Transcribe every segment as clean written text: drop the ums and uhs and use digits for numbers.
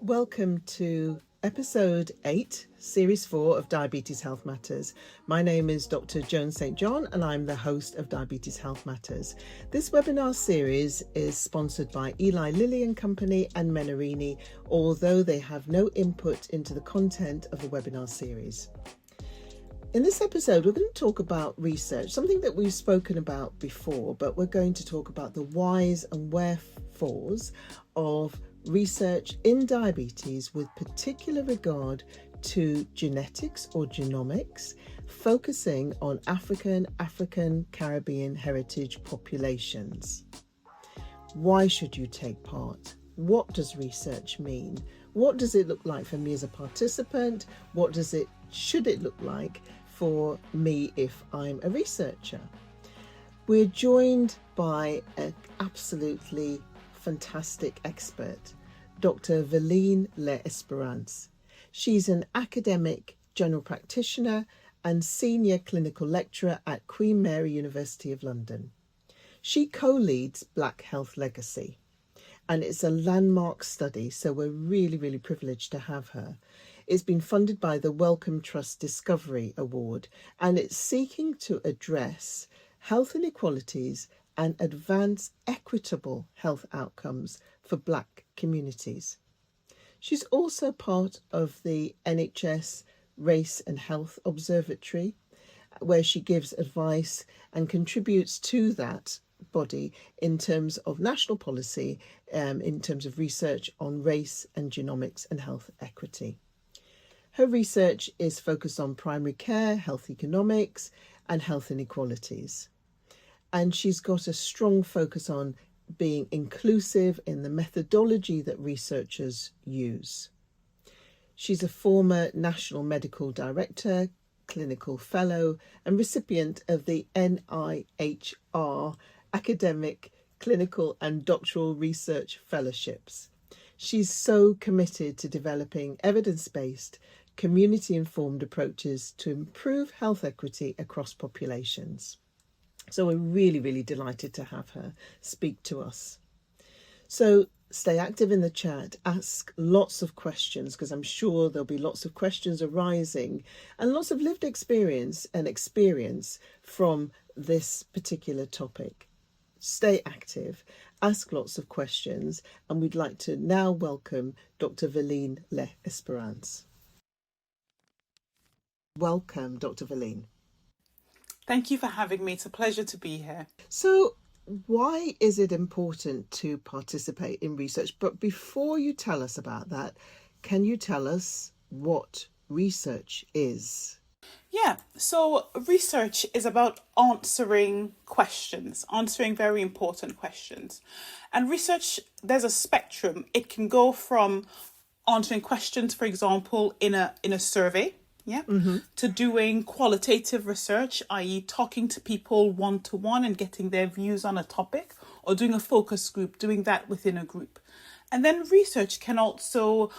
Welcome to episode 8, series 4 of Diabetes Health Matters. My name is Dr Joan St John and I'm the host of Diabetes Health Matters. This webinar series is sponsored by Eli Lilly and Company and Menarini, although they have no input into the content of the webinar series. In this episode, we're going to talk about research, something that we've spoken about before, but we're going to talk about the whys and wherefores of research in diabetes with particular regard to genetics or genomics, focusing on African, Caribbean heritage populations. Why should you take part? What does research mean? What does it look like for me as a participant? Should it look like for me if I'm a researcher? We're joined by an absolutely fantastic expert, Dr Veline L'Esperance. She's an academic general practitioner and senior clinical lecturer at Queen Mary University of London. She co-leads Black Health Legacy, and it's a landmark study, so we're really privileged to have her. It's been funded by the Wellcome Trust Discovery Award, and it's seeking to address health inequalities and advance equitable health outcomes for Black communities. She's also part of the NHS Race and Health Observatory, where she gives advice and contributes to that body in terms of national policy, in terms of research on race and genomics and health equity. Her research is focused on primary care, health economics, and health inequalities. And she's got a strong focus on being inclusive in the methodology that researchers use. She's a former National Medical Director, Clinical Fellow, and recipient of the NIHR Academic, Clinical and Doctoral Research Fellowships. She's so committed to developing evidence-based, community-informed approaches to improve health equity across populations. So we're really delighted to have her speak to us. So stay active in the chat, ask lots of questions, because I'm sure there'll be lots of questions arising and lots of lived experience from this particular topic. Stay active, ask lots of questions, and we'd like to now welcome Dr Veline L'Esperance. Welcome, Dr Veline. Thank you for having me. It's a pleasure to be here. So why is it important to participate in research? But before you tell us about that, can you tell us what research is? Yeah, so research is about answering questions, answering very important questions. And research, there's a spectrum. It can go from answering questions, for example, in a survey, to doing qualitative research, i.e. talking to people one-to-one and getting their views on a topic, or doing a focus group, doing that within a group. And then research can also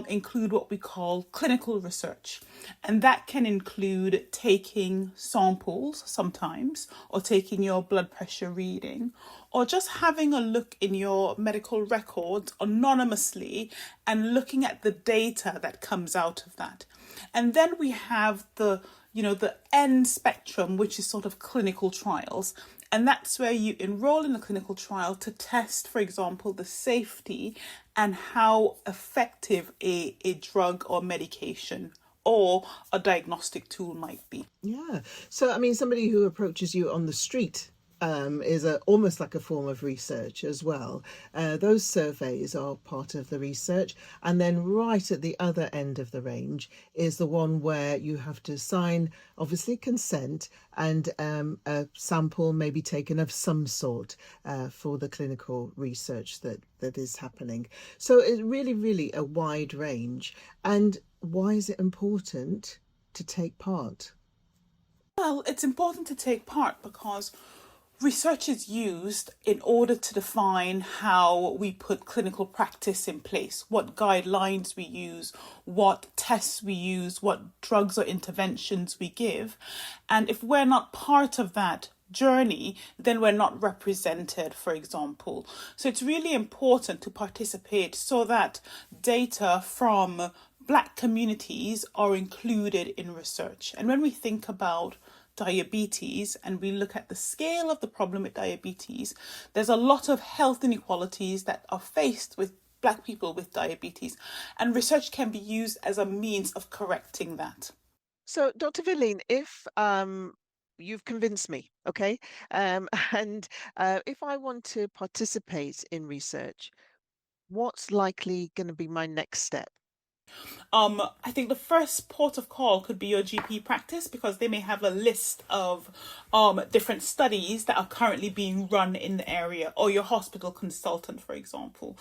include what we call clinical research. And that can include taking samples sometimes, or taking your blood pressure reading, or just having a look in your medical records anonymously and looking at the data that comes out of that. And then we have the end spectrum, which is sort of clinical trials. And that's where you enroll in a clinical trial to test, for example, the safety and how effective a drug or medication or a diagnostic tool might be. Yeah. So, I mean, somebody who approaches you on the street is almost like a form of research as well. Those surveys are part of the research. And then right at the other end of the range is the one where you have to sign, obviously, consent, and a sample may be taken of some sort for the clinical research that is happening. So it's really a wide range. And why is it important to take part? Well, it's important to take part because research is used in order to define how we put clinical practice in place, what guidelines we use, what tests we use, what drugs or interventions we give. And if we're not part of that journey, then we're not represented, for example. So it's really important to participate so that data from Black communities are included in research. And when we think about diabetes and we look at the scale of the problem with diabetes, there's a lot of health inequalities that are faced with Black people with diabetes, and research can be used as a means of correcting that. So, Dr. Veline, if you've convinced me, okay, and if I want to participate in research, what's likely going to be my next step? I think the first port of call could be your GP practice, because they may have a list of different studies that are currently being run in the area, or your hospital consultant, for example.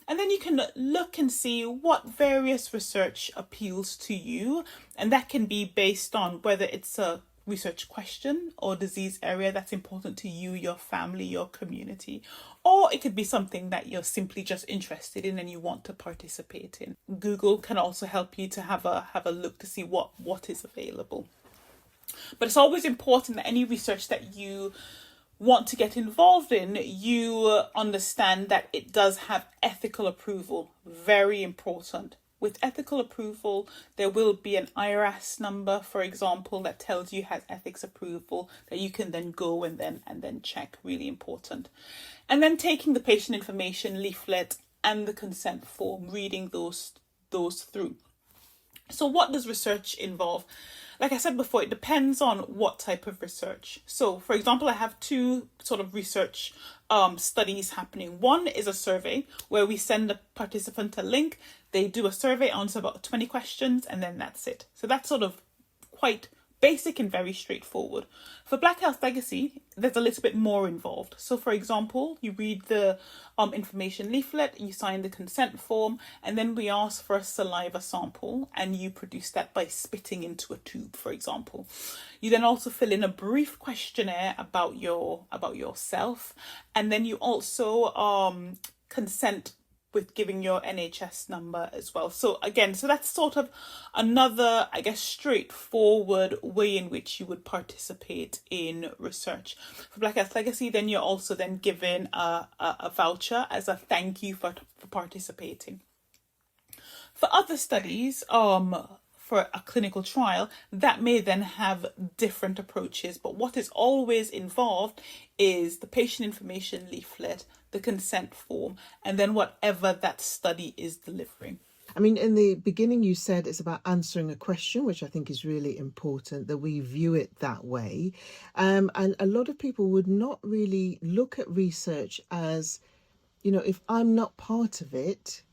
And then you can look and see what various research appeals to you, and that can be based on whether it's a research question or disease area that's important to you, your family, your community, or it could be something that you're simply just interested in and you want to participate in. Google can also help you to have a look to see what is available. But it's always important that any research that you want to get involved in, you understand that it does have ethical approval. Very important. With ethical approval, there will be an IRAS number, for example, that tells you has ethics approval, that you can then go and then check. Really important. And then taking the patient information leaflet and the consent form, reading those through. So what does research involve? Like I said before, it depends on what type of research. So, for example, I have two sort of research studies happening. One is a survey where we send the participant a link. They do a survey, answer about 20 questions, and then that's it. So that's sort of quite basic and very straightforward. For Black Health Legacy, there's a little bit more involved. So, for example, you read the information leaflet, you sign the consent form, and then we ask for a saliva sample, and you produce that by spitting into a tube, for example. You then also fill in a brief questionnaire about yourself, and then you also consent with giving your NHS number as well. So that's sort of another, I guess, straightforward way in which you would participate in research. For Black Health Legacy, then you're also then given a voucher as a thank you for participating. For other studies, for a clinical trial, that may then have different approaches, but what is always involved is the patient information leaflet, the consent form, and then whatever that study is delivering. I mean, in the beginning, you said it's about answering a question, which I think is really important, that we view it that way. And a lot of people would not really look at research as, if I'm not part of it,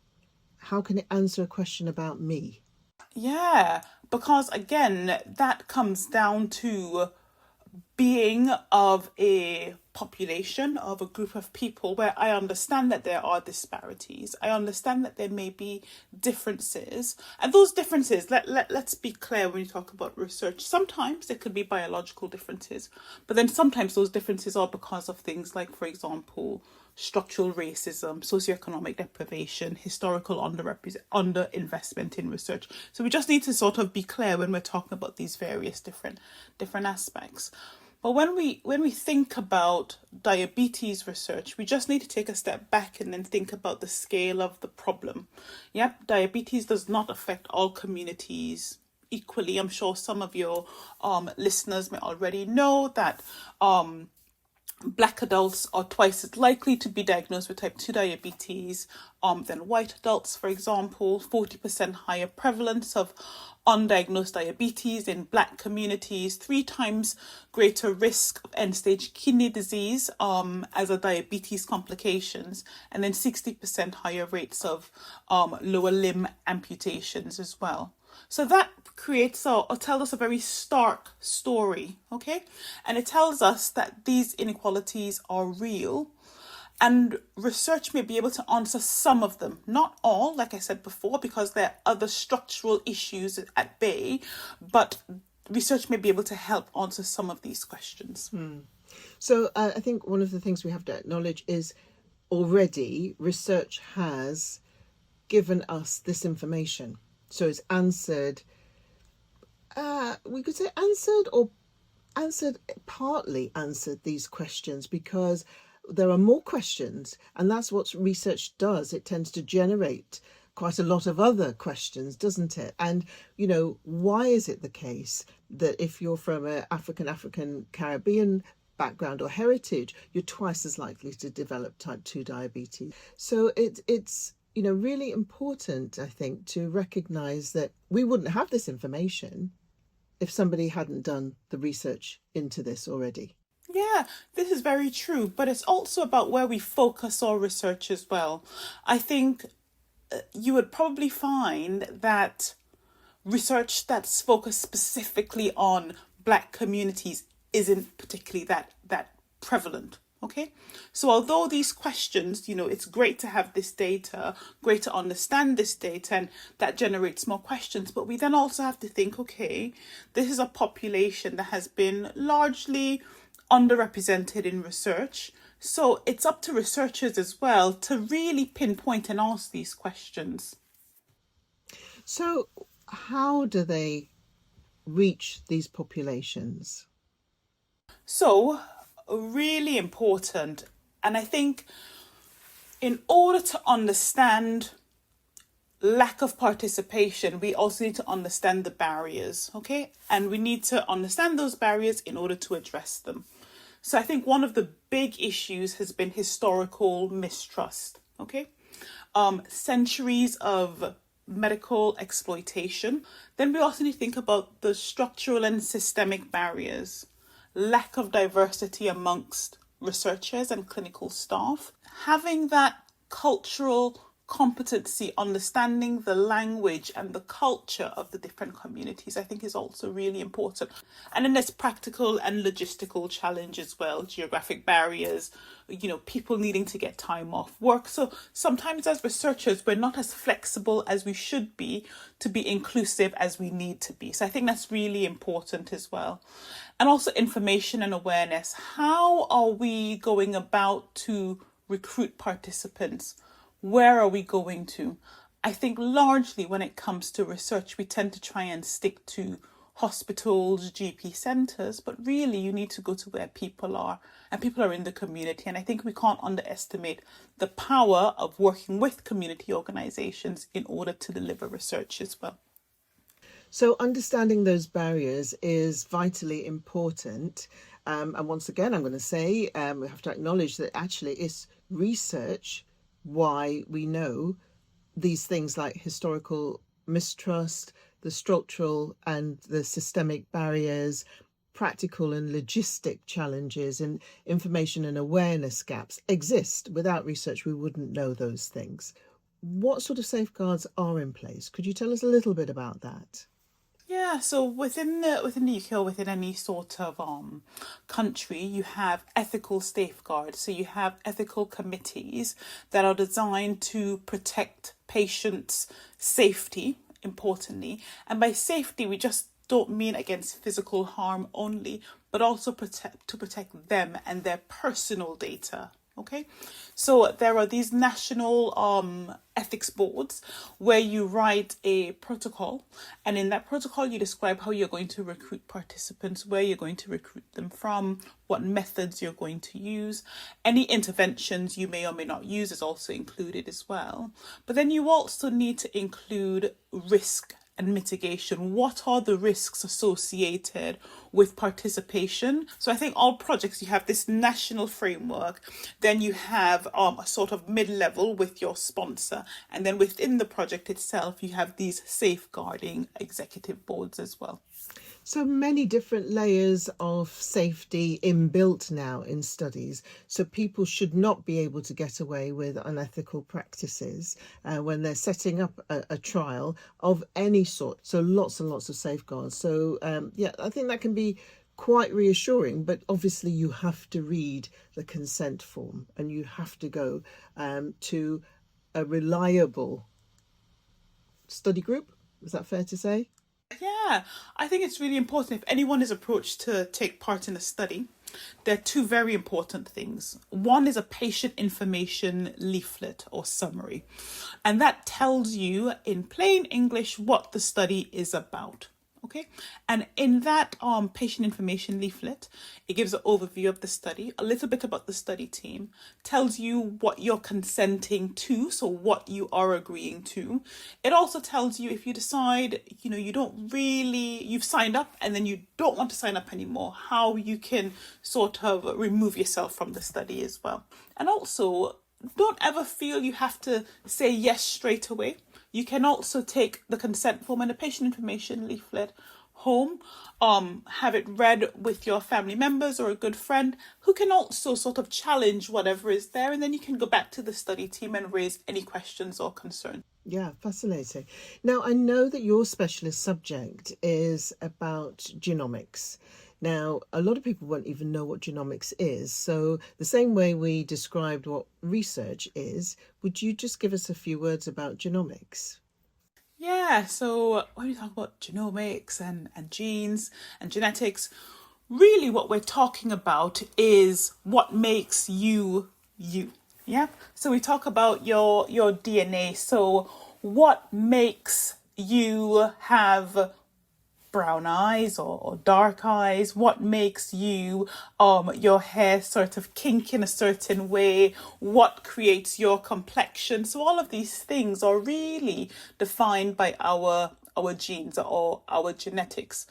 how can it answer a question about me? Yeah, because again, that comes down to being of a population, of a group of people where I understand that there are disparities. I understand that there may be differences. And those differences, let's be clear when we talk about research. Sometimes there could be biological differences, but then sometimes those differences are because of things like, for example, structural racism, socioeconomic deprivation, historical underinvestment in research. So we just need to sort of be clear when we're talking about these various different aspects. But when we think about diabetes research, we just need to take a step back and then think about the scale of the problem. Yep, diabetes does not affect all communities equally. I'm sure some of your listeners may already know that Black adults are twice as likely to be diagnosed with type 2 diabetes than white adults, for example. 40% higher prevalence of undiagnosed diabetes in Black communities, 3 times greater risk of end-stage kidney disease as a diabetes complications, and then 60% higher rates of lower limb amputations as well. So that creates or tells us a very stark story, okay? And it tells us that these inequalities are real, and research may be able to answer some of them, not all, like I said before, because there are other structural issues at bay, but research may be able to help answer some of these questions. So I think one of the things we have to acknowledge is already research has given us this information. So it's answered, we could say answered or partly answered these questions because there are more questions, and that's what research does. It tends to generate quite a lot of other questions, doesn't it? And, why is it the case that if you're from an African Caribbean background or heritage, you're twice as likely to develop type 2 diabetes? So it's really important, I think, to recognize that we wouldn't have this information if somebody hadn't done the research into this already. Yeah, this is very true, but it's also about where we focus our research as well. I think you would probably find that research that's focused specifically on Black communities isn't particularly that prevalent. Okay, so although these questions, it's great to have this data, great to understand this data, and that generates more questions, but we then also have to think, okay, this is a population that has been largely underrepresented in research. So it's up to researchers as well to really pinpoint and ask these questions. So how do they reach these populations? So really important. And I think in order to understand lack of participation, we also need to understand the barriers, okay? And we need to understand those barriers in order to address them. So I think one of the big issues has been historical mistrust, okay? Centuries of medical exploitation. Then we also need to think about the structural and systemic barriers, lack of diversity amongst researchers and clinical staff, having that cultural competency, understanding the language and the culture of the different communities, I think is also really important. And then there's practical and logistical challenge as well, geographic barriers, people needing to get time off work. So sometimes as researchers, we're not as flexible as we should be to be inclusive as we need to be. So I think that's really important as well. And also information and awareness. How are we going about to recruit participants? Where are we going to? I think largely when it comes to research, we tend to try and stick to hospitals, GP centres, but really you need to go to where people are, and people are in the community. And I think we can't underestimate the power of working with community organisations in order to deliver research as well. So understanding those barriers is vitally important. And once again, I'm going to say we have to acknowledge that actually it's research why we know these things like historical mistrust, the structural and the systemic barriers, practical and logistic challenges, and information and awareness gaps exist. Without research, we wouldn't know those things. What sort of safeguards are in place? Could you tell us a little bit about that? Yeah, so within the UK or within any sort of country, you have ethical safeguards. So you have ethical committees that are designed to protect patients' safety, importantly. And by safety, we just don't mean against physical harm only, but also to protect them and their personal data. Okay, so there are these national ethics boards where you write a protocol, and in that protocol you describe how you're going to recruit participants, where you're going to recruit them from, what methods you're going to use. Any interventions you may or may not use is also included as well. But then you also need to include risk and mitigation. What are the risks associated with participation? So I think all projects, you have this national framework, then you have a sort of mid-level with your sponsor, and then within the project itself you have these safeguarding executive boards as well. So many different layers of safety inbuilt now in studies. So people should not be able to get away with unethical practices when they're setting up a trial of any sort. So lots and lots of safeguards. So I think that can be quite reassuring, but obviously you have to read the consent form and you have to go to a reliable study group. Is that fair to say? Yeah, I think it's really important. If anyone is approached to take part in a study, there are two very important things. One is a patient information leaflet or summary, and that tells you in plain English what the study is about. Okay, and in that patient information leaflet, it gives an overview of the study, a little bit about the study team, tells you what you're consenting to, so what you are agreeing to. It also tells you if you decide, you don't really, you've signed up and then you don't want to sign up anymore, how you can sort of remove yourself from the study as well. And also, don't ever feel you have to say yes straight away. You can also take the consent form and the patient information leaflet home, have it read with your family members or a good friend who can also sort of challenge whatever is there, and then you can go back to the study team and raise any questions or concerns. Yeah, fascinating. Now, I know that your specialist subject is about genomics. Now, a lot of people won't even know what genomics is. So the same way we described what research is, would you just give us a few words about genomics? Yeah, so when we talk about genomics and genes and genetics, really what we're talking about is what makes you you. Yeah, so we talk about your DNA. So what makes you have brown eyes or dark eyes? What makes you your hair sort of kink in a certain way? What creates your complexion? So all of these things are really defined by our genes or our genetics.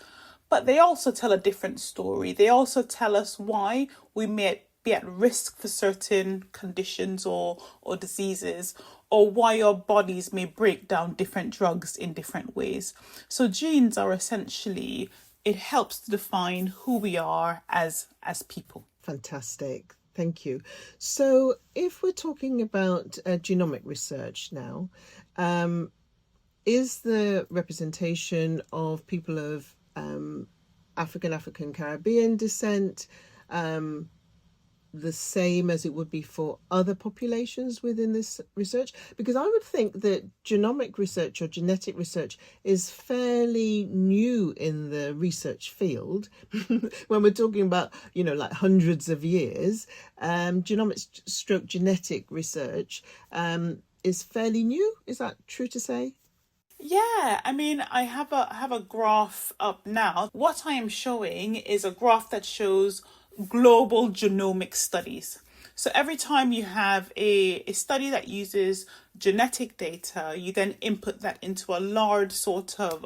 But they also tell a different story. They also tell us why we may be at risk for certain conditions or diseases, or why your bodies may break down different drugs in different ways. So genes are essentially, it helps to define who we are as people. Fantastic. Thank you. So if we're talking about genomic research now, is the representation of people of African Caribbean descent the same as it would be for other populations within this research? Because I would think that genomic research or genetic research is fairly new in the research field. When we're talking about, like hundreds of years, genomics stroke genetic research is fairly new. Is that true to say? Yeah, I mean, I have a graph up now. What I am showing is a graph that shows global genomic studies. So every time you have a study that uses genetic data, you then input that into a large sort of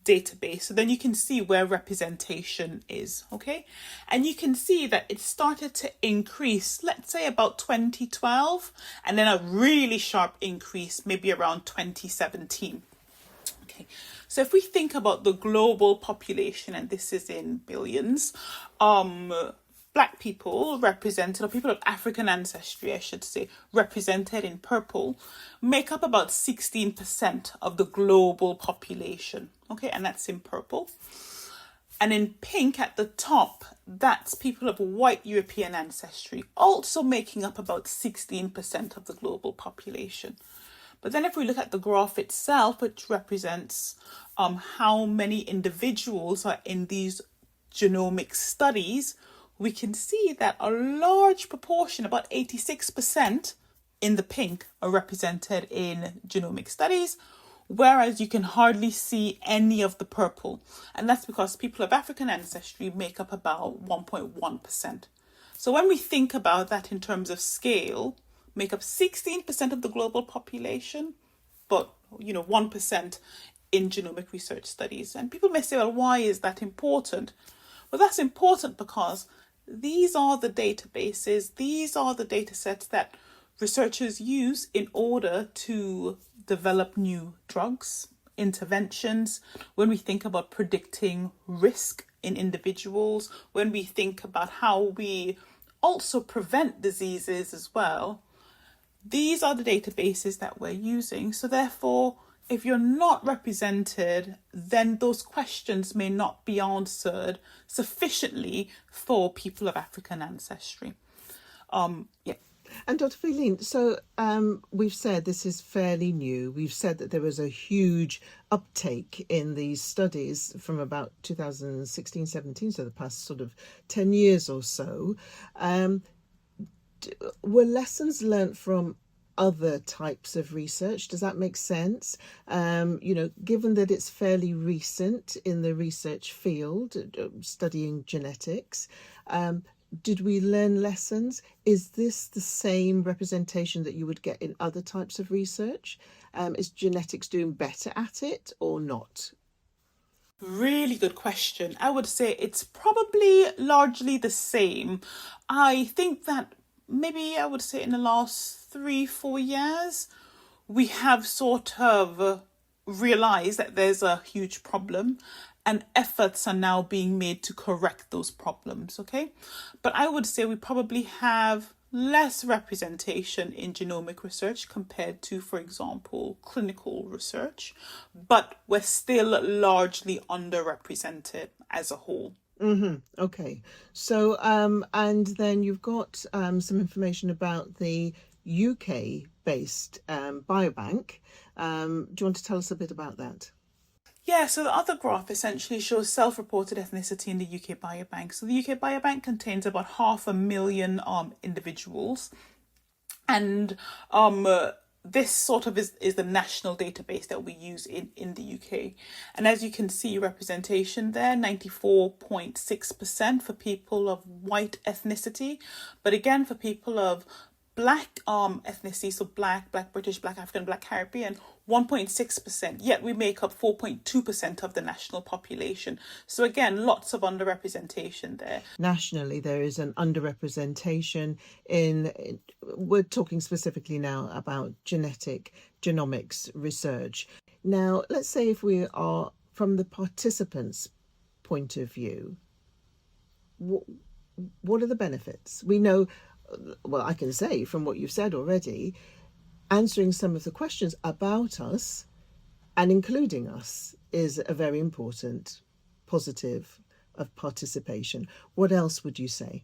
database. So then you can see where representation is, okay? And you can see that it started to increase, let's say about 2012, and then a really sharp increase maybe around 2017. Okay, so if we think about the global population, and this is in billions, Black people represented, or people of African ancestry, I should say, represented in purple, make up about 16% of the global population. Okay, and that's in purple. And in pink at the top, that's people of white European ancestry, also making up about 16% of the global population. But then if we look at the graph itself, which represents how many individuals are in these genomic studies, we can see that a large proportion, about 86% in the pink, are represented in genomic studies, whereas you can hardly see any of the purple. And that's because people of African ancestry make up about 1.1%. So when we think about that in terms of scale, make up 16% of the global population, but 1% in genomic research studies. And people may say, well, why is that important? Well, that's important because these are the databases, these are the data sets that researchers use in order to develop new drugs, interventions, when we think about predicting risk in individuals, when we think about how we also prevent diseases as well. These are the databases that we're using. So therefore, if you're not represented, then those questions may not be answered sufficiently for people of African ancestry. Yeah. And Dr. Veline, so we've said this is fairly new. We've said that there was a huge uptake in these studies from about 2016, 17, so the past sort of 10 years or so. Were lessons learnt from other types of research. Does that make sense? Given that it's fairly recent in the research field, studying genetics, did we learn lessons? Is this the same representation that you would get in other types of research? Is genetics doing better at it or not? Really good question. I would say it's probably largely the same. I think that maybe I would say in the last 3-4 years, we have sort of realized that there's a huge problem and efforts are now being made to correct those problems, okay? But I would say we probably have less representation in genomic research compared to, for example, clinical research, but we're still largely underrepresented as a whole. Okay. So, and then you've got some information about the UK-based biobank. Do you want to tell us a bit about that? Yeah, so the other graph essentially shows self-reported ethnicity in the UK Biobank. So the UK Biobank contains about 500,000 individuals, and this sort of is the national database that we use in the UK. And as you can see, representation there, 94.6% for people of white ethnicity, but again for people of black ethnicity, so black British, black African, black Caribbean, 1.6%, yet we make up 4.2% of the national population. So again, lots of underrepresentation there. Nationally, there is an underrepresentation we're talking specifically now about genomics research. Now, let's say if we are from the participants' point of view, what are the benefits? We know, well, I can say from what you've said already, answering some of the questions about us and including us is a very important positive of participation. What else would you say?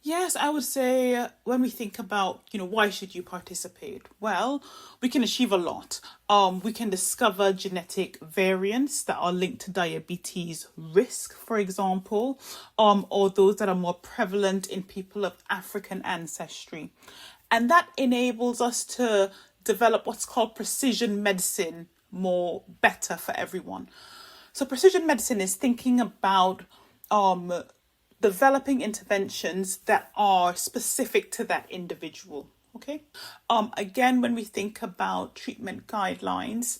Yes, I would say when we think about, why should you participate? Well, we can achieve a lot. We can discover genetic variants that are linked to diabetes risk, for example, or those that are more prevalent in people of African ancestry. And that enables us to develop what's called precision medicine better for everyone. So precision medicine is thinking about developing interventions that are specific to that individual. Okay. Again, when we think about treatment guidelines,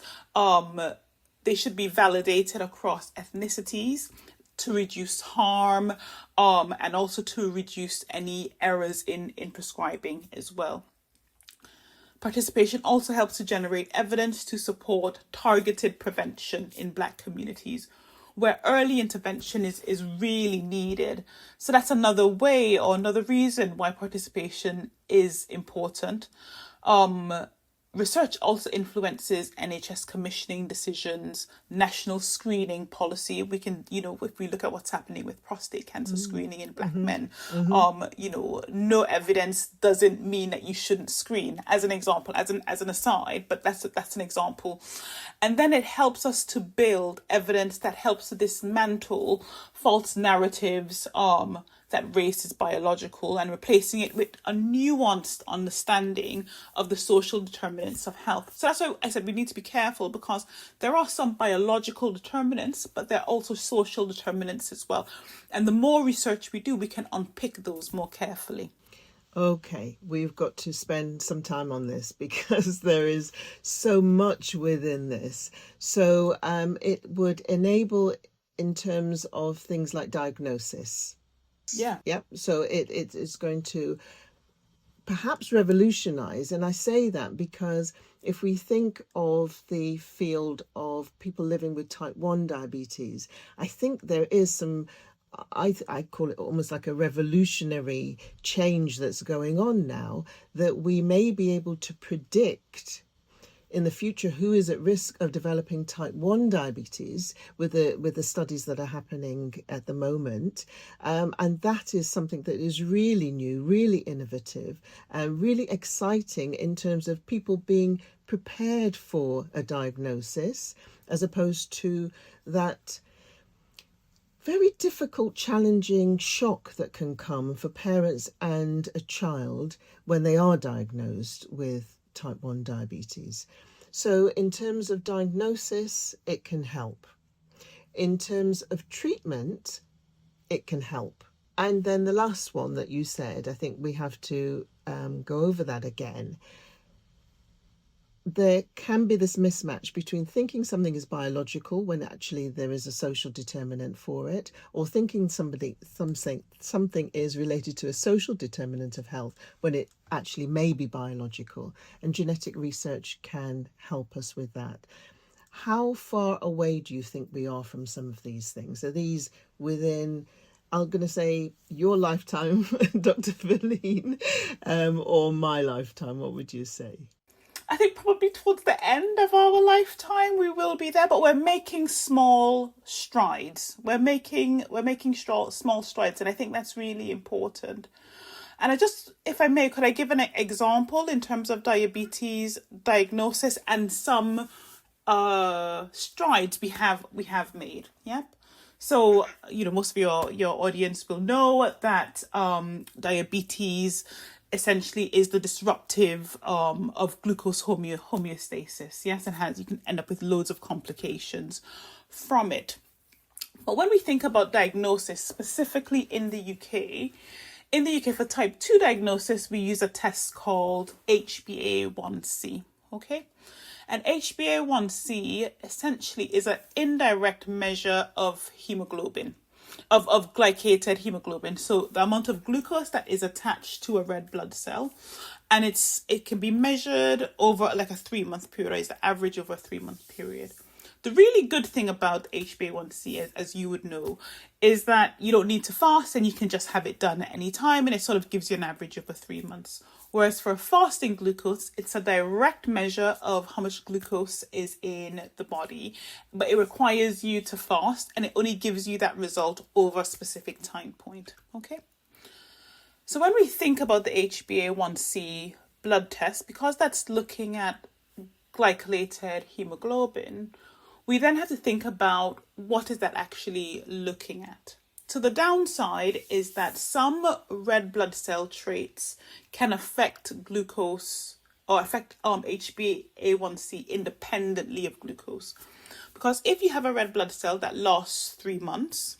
they should be validated across ethnicities to reduce harm, and also to reduce any errors in prescribing as well. Participation also helps to generate evidence to support targeted prevention in Black communities, where early intervention is really needed. So that's another way or another reason why participation is important. Research also influences NHS commissioning decisions, national screening policy. We can, if we look at what's happening with prostate cancer screening in Black men, no evidence doesn't mean that you shouldn't screen, as an example, as an aside, but that's an example. And then it helps us to build evidence that helps to dismantle false narratives, that race is biological, and replacing it with a nuanced understanding of the social determinants of health. So that's why I said we need to be careful, because there are some biological determinants, but there are also social determinants as well. And the more research we do, we can unpick those more carefully. Okay, we've got to spend some time on this because there is so much within this. So it would enable in terms of things like diagnosis. Yeah. So it is going to perhaps revolutionize. And I say that because if we think of the field of people living with type 1 diabetes, I think there is some, I call it almost like a revolutionary change that's going on now, that we may be able to predict in the future who is at risk of developing type 1 diabetes with the studies that are happening at the moment. And that is something that is really new, really innovative, and really exciting in terms of people being prepared for a diagnosis, as opposed to that very difficult, challenging shock that can come for parents and a child when they are diagnosed with type 1 diabetes. So in terms of diagnosis, it can help. In terms of treatment, it can help. And then the last one that you said, I think we have to go over that again. There can be this mismatch between thinking something is biological when actually there is a social determinant for it, or thinking something is related to a social determinant of health when it actually may be biological. And genetic research can help us with that. How far away do you think we are from some of these things? Are these within, I'm going to say, your lifetime, Dr. Veline, or my lifetime? What would you say? I think probably towards the end of our lifetime we will be there, but we're making small strides. We're making small strides, and I think that's really important. And if I may, could I give an example in terms of diabetes diagnosis and some strides we have made? Yep. So, most of your audience will know that diabetes essentially is the disruptive of glucose homeostasis. Yes, and you can end up with loads of complications from it. But when we think about diagnosis, specifically in the UK for type 2 diagnosis, we use a test called HbA1c. Okay. And HbA1c essentially is an indirect measure of hemoglobin, of glycated hemoglobin. So the amount of glucose that is attached to a red blood cell. And it can be measured over like a 3-month period, it's the average over a 3-month period. The really good thing about HbA1c, as you would know, is that you don't need to fast and you can just have it done at any time, and it sort of gives you an average over 3 months. Whereas for fasting glucose, it's a direct measure of how much glucose is in the body, but it requires you to fast and it only gives you that result over a specific time point. Okay. So when we think about the HbA1c blood test, because that's looking at glycated hemoglobin, we then have to think about what is that actually looking at. So the downside is that some red blood cell traits can affect glucose or affect HbA1c independently of glucose. Because if you have a red blood cell that lasts 3 months,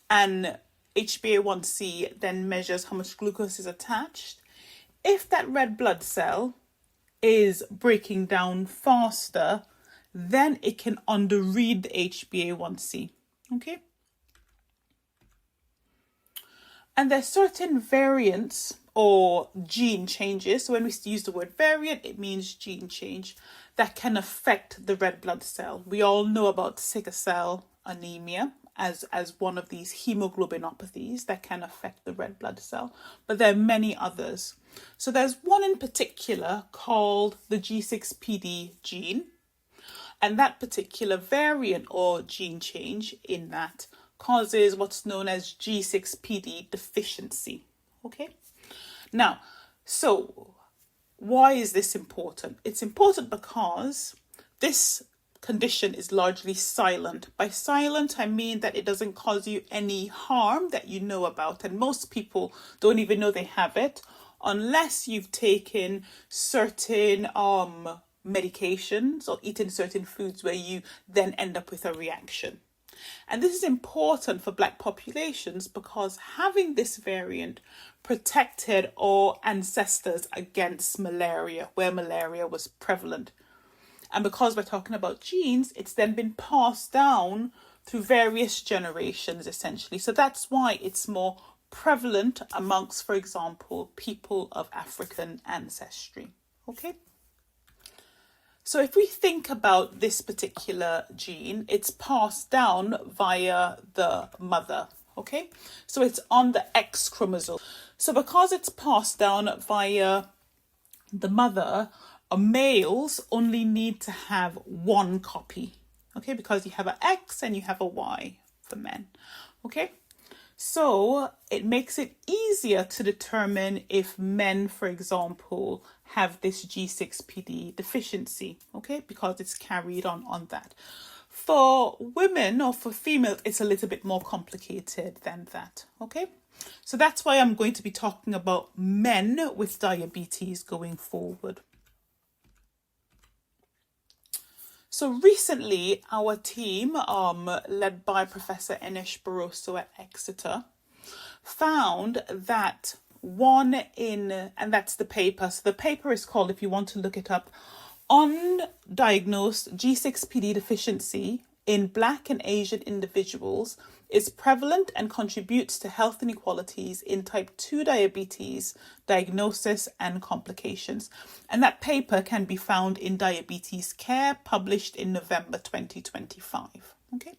and HbA1c then measures how much glucose is attached, if that red blood cell is breaking down faster, then it can underread the HbA1c. Okay. And there's certain variants or gene changes. So when we use the word variant, it means gene change that can affect the red blood cell. We all know about sickle cell anemia as one of these hemoglobinopathies that can affect the red blood cell. But there are many others. So there's one in particular called the G6PD gene. And that particular variant or gene change in that causes what's known as G6PD deficiency. Okay. Now, so why is this important? It's important because this condition is largely silent. By silent, I mean that it doesn't cause you any harm that you know about. And most people don't even know they have it unless you've taken certain medications or eaten certain foods where you then end up with a reaction. And this is important for Black populations because having this variant protected our ancestors against malaria, where malaria was prevalent. And because we're talking about genes, it's then been passed down through various generations, essentially. So that's why it's more prevalent amongst, for example, people of African ancestry. Okay. So if we think about this particular gene, it's passed down via the mother, okay? So it's on the X chromosome. So because it's passed down via the mother, males only need to have one copy, okay? Because you have an X and you have a Y for men, okay? So it makes it easier to determine if men, for example, have this G6PD deficiency, okay, because it's carried on that. For women or for females, it's a little bit more complicated than that, okay? So that's why I'm going to be talking about men with diabetes going forward. So recently, our team, led by Professor Enish Barroso at Exeter, found that and that's the paper. So the paper is called, if you want to look it up, Undiagnosed G6PD Deficiency in Black and Asian Individuals is Prevalent and Contributes to Health Inequalities in Type 2 Diabetes, Diagnosis and Complications. And that paper can be found in Diabetes Care, published in November 2025. Okay.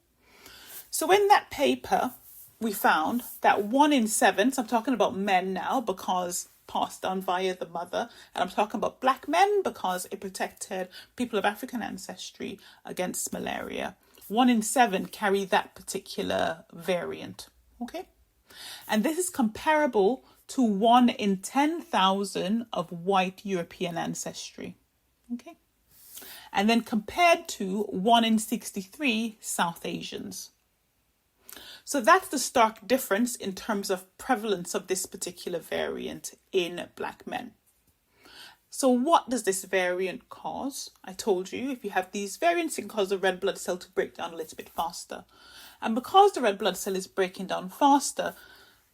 So in that paper, we found that 1 in 7, so I'm talking about men now because passed down via the mother, and I'm talking about Black men because it protected people of African ancestry against malaria. 1 in 7 carry that particular variant, okay? And this is comparable to 1 in 10,000 of white European ancestry, okay? And then compared to 1 in 63 South Asians. So that's the stark difference in terms of prevalence of this particular variant in Black men. So what does this variant cause? I told you, if you have these variants, it can cause the red blood cell to break down a little bit faster. And because the red blood cell is breaking down faster,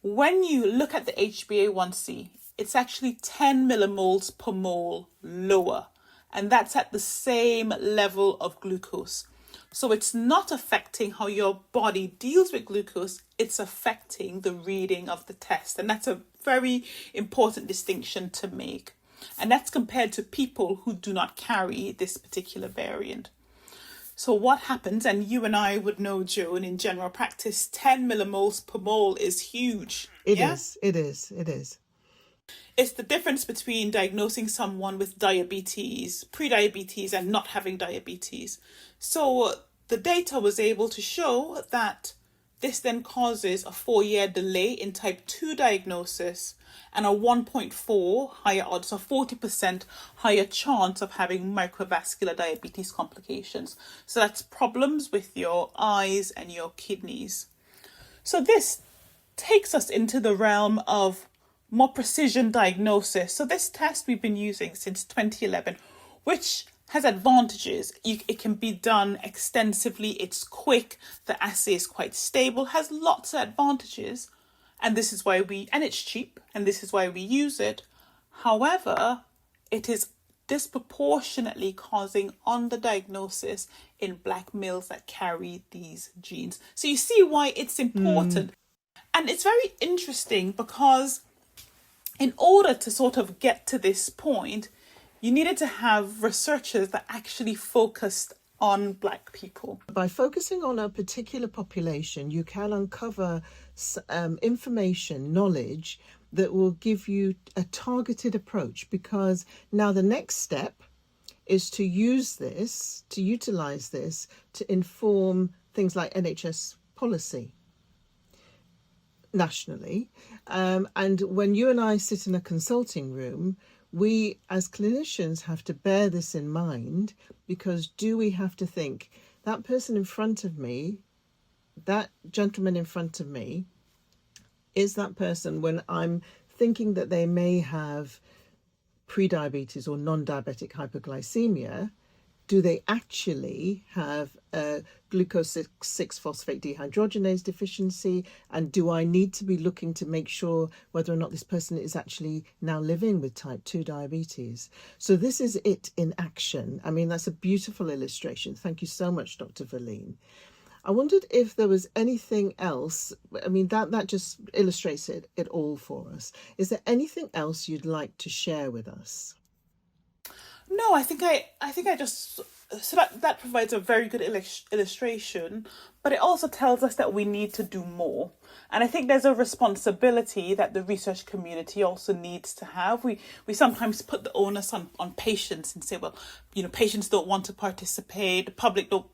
when you look at the HbA1c, it's actually 10 millimoles per mole lower. And that's at the same level of glucose. So it's not affecting how your body deals with glucose, it's affecting the reading of the test. And that's a very important distinction to make. And that's compared to people who do not carry this particular variant. So what happens, and you and I would know, Joan, in general practice, 10 millimoles per mole is huge. It is. It's the difference between diagnosing someone with diabetes, pre-diabetes, and not having diabetes. So the data was able to show that this then causes a 4-year delay in type 2 diagnosis and a 1.4 higher odds, so 40% higher chance of having microvascular diabetes complications. So that's problems with your eyes and your kidneys. So this takes us into the realm of more precision diagnosis. So this test we've been using since 2011, which has advantages. It can be done extensively, it's quick, the assay is quite stable, has lots of advantages, and this is why and it's cheap, and this is why we use it. However, it is disproportionately causing underdiagnosis in Black males that carry these genes. So you see why it's important. And it's very interesting because in order to sort of get to this point, you needed to have researchers that actually focused on Black people. By focusing on a particular population, you can uncover information, knowledge that will give you a targeted approach, because now the next step is to use this, to utilize this to inform things like NHS policy nationally. And when you and I sit in a consulting room, we as clinicians have to bear this in mind, because do we have to think that person in front of me, that gentleman in front of me, is that person, when I'm thinking that they may have pre-diabetes or non-diabetic hypoglycemia, do they actually have a glucose 6-phosphate dehydrogenase deficiency? And do I need to be looking to make sure whether or not this person is actually now living with type 2 diabetes? So this is it in action. I mean, that's a beautiful illustration. Thank you so much, Dr. Veline. I wondered if there was anything else. I mean, that just illustrates it all for us. Is there anything else you'd like to share with us? No, I think I just, so that provides a very good illustration, but it also tells us that we need to do more. And I think there's a responsibility that the research community also needs to have. We sometimes put the onus on patients and say, well, patients don't want to participate, the public don't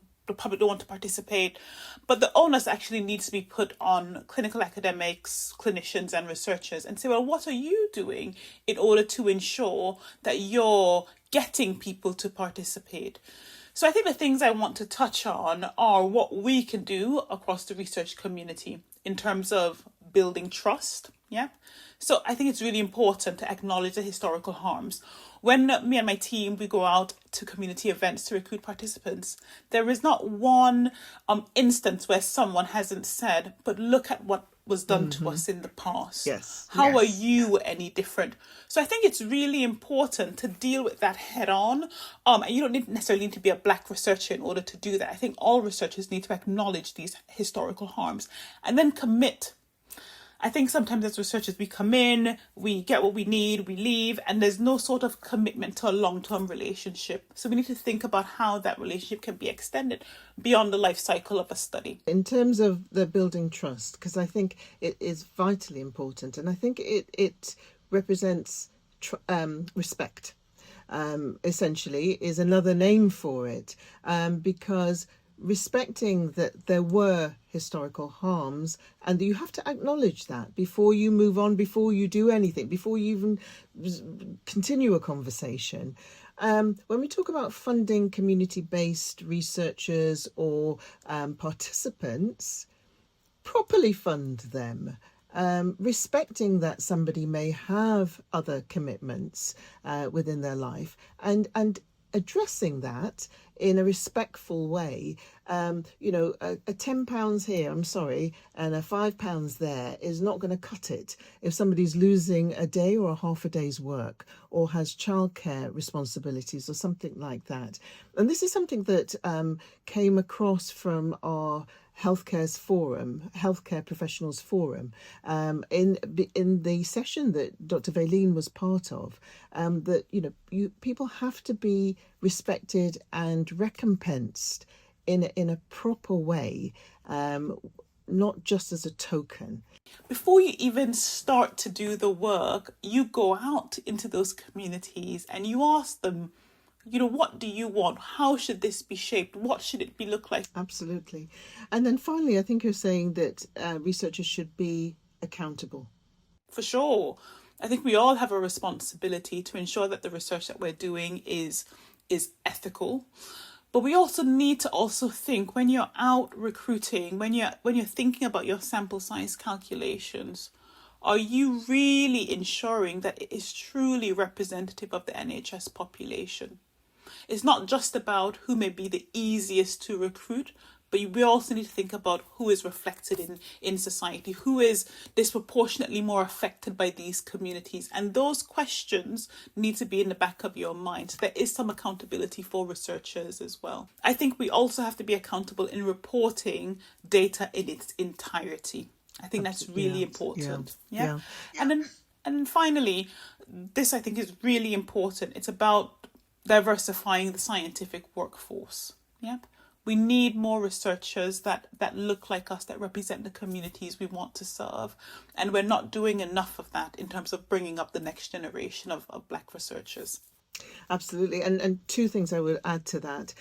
want to participate, but the onus actually needs to be put on clinical academics, clinicians and researchers, and say, well, what are you doing in order to ensure that you're getting people to participate? So I think the things I want to touch on are what we can do across the research community in terms of building trust. Yeah. So I think it's really important to acknowledge the historical harms. When me and my team, we go out to community events to recruit participants, there is not one instance where someone hasn't said, but look at what was done to us in the past. Yes. How are you any different? So I think it's really important to deal with that head on. And you don't necessarily need to be a Black researcher in order to do that. I think all researchers need to acknowledge these historical harms and then commit. I think sometimes as researchers, we come in, we get what we need, we leave, and there's no sort of commitment to a long-term relationship. So we need to think about how that relationship can be extended beyond the life cycle of a study. In terms of the building trust, because I think it is vitally important, and I think it represents respect, essentially, is another name for it, because respecting that there were historical harms, and you have to acknowledge that before you move on, before you do anything, before you even continue a conversation. When we talk about funding community-based researchers or participants, properly fund them, respecting that somebody may have other commitments within their life, and addressing that in a respectful way. A £10 here, I'm sorry, and a £5 there is not going to cut it if somebody's losing a day or a half a day's work or has childcare responsibilities or something like that. And this is something that came across from our Healthcare Professionals Forum, in the session that Dr Veline was part of, that people have to be respected and recompensed in a proper way, not just as a token. Before you even start to do the work, you go out into those communities and you ask them, what do you want? How should this be shaped? What should it look like? Absolutely. And then finally, I think you're saying that researchers should be accountable. For sure. I think we all have a responsibility to ensure that the research that we're doing is ethical. But we also need to think, when you're out recruiting, when you're thinking about your sample size calculations, are you really ensuring that it is truly representative of the NHS population? It's not just about who may be the easiest to recruit, but we also need to think about who is reflected in society, who is disproportionately more affected by these communities. And those questions need to be in the back of your mind. So there is some accountability for researchers as well. I think we also have to be accountable in reporting data in its entirety. I think that's really important. Yeah. And then finally, this I think is really important. It's about diversifying the scientific workforce. Yep. We need more researchers that look like us, that represent the communities we want to serve. And we're not doing enough of that in terms of bringing up the next generation of Black researchers. Absolutely. And two things I would add to that.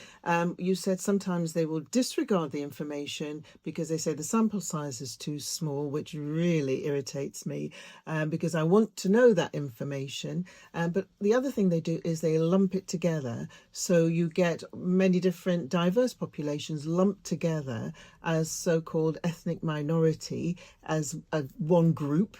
You said sometimes they will disregard the information because they say the sample size is too small, which really irritates me because I want to know that information. But the other thing they do is they lump it together. So you get many different diverse populations lumped together as so-called ethnic minority, as one group,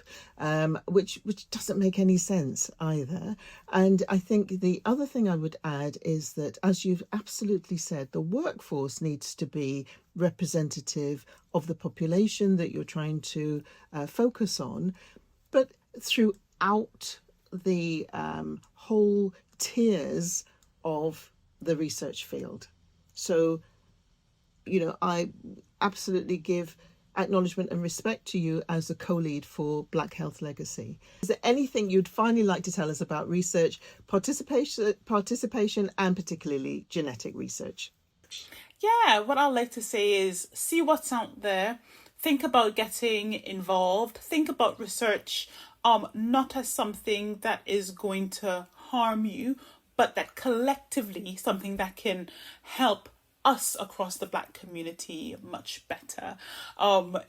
which doesn't make any sense either. And I think the other thing I would add is that, as you've absolutely said, the workforce needs to be representative of the population that you're trying to focus on, but throughout the whole tiers of the research field. So, I absolutely give acknowledgement and respect to you as the co-lead for Black Health Legacy. Is there anything you'd finally like to tell us about research, participation and particularly genetic research? Yeah, what I'd like to say is see what's out there. Think about getting involved. Think about research not as something that is going to harm you, but that collectively something that can help us across the Black community much better.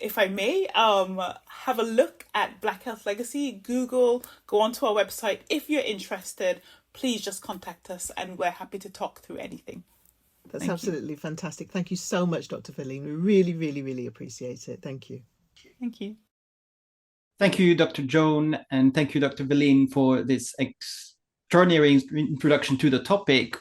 If I may, have a look at Black Health Legacy, Google, go onto our website. If you're interested, please just contact us and we're happy to talk through anything. That's absolutely fantastic. Thank you so much, Dr. Veline. We really, really, really appreciate it. Thank you. Thank you. Thank you, Dr. Joan, and thank you, Dr. Veline, for this extraordinary introduction to the topic.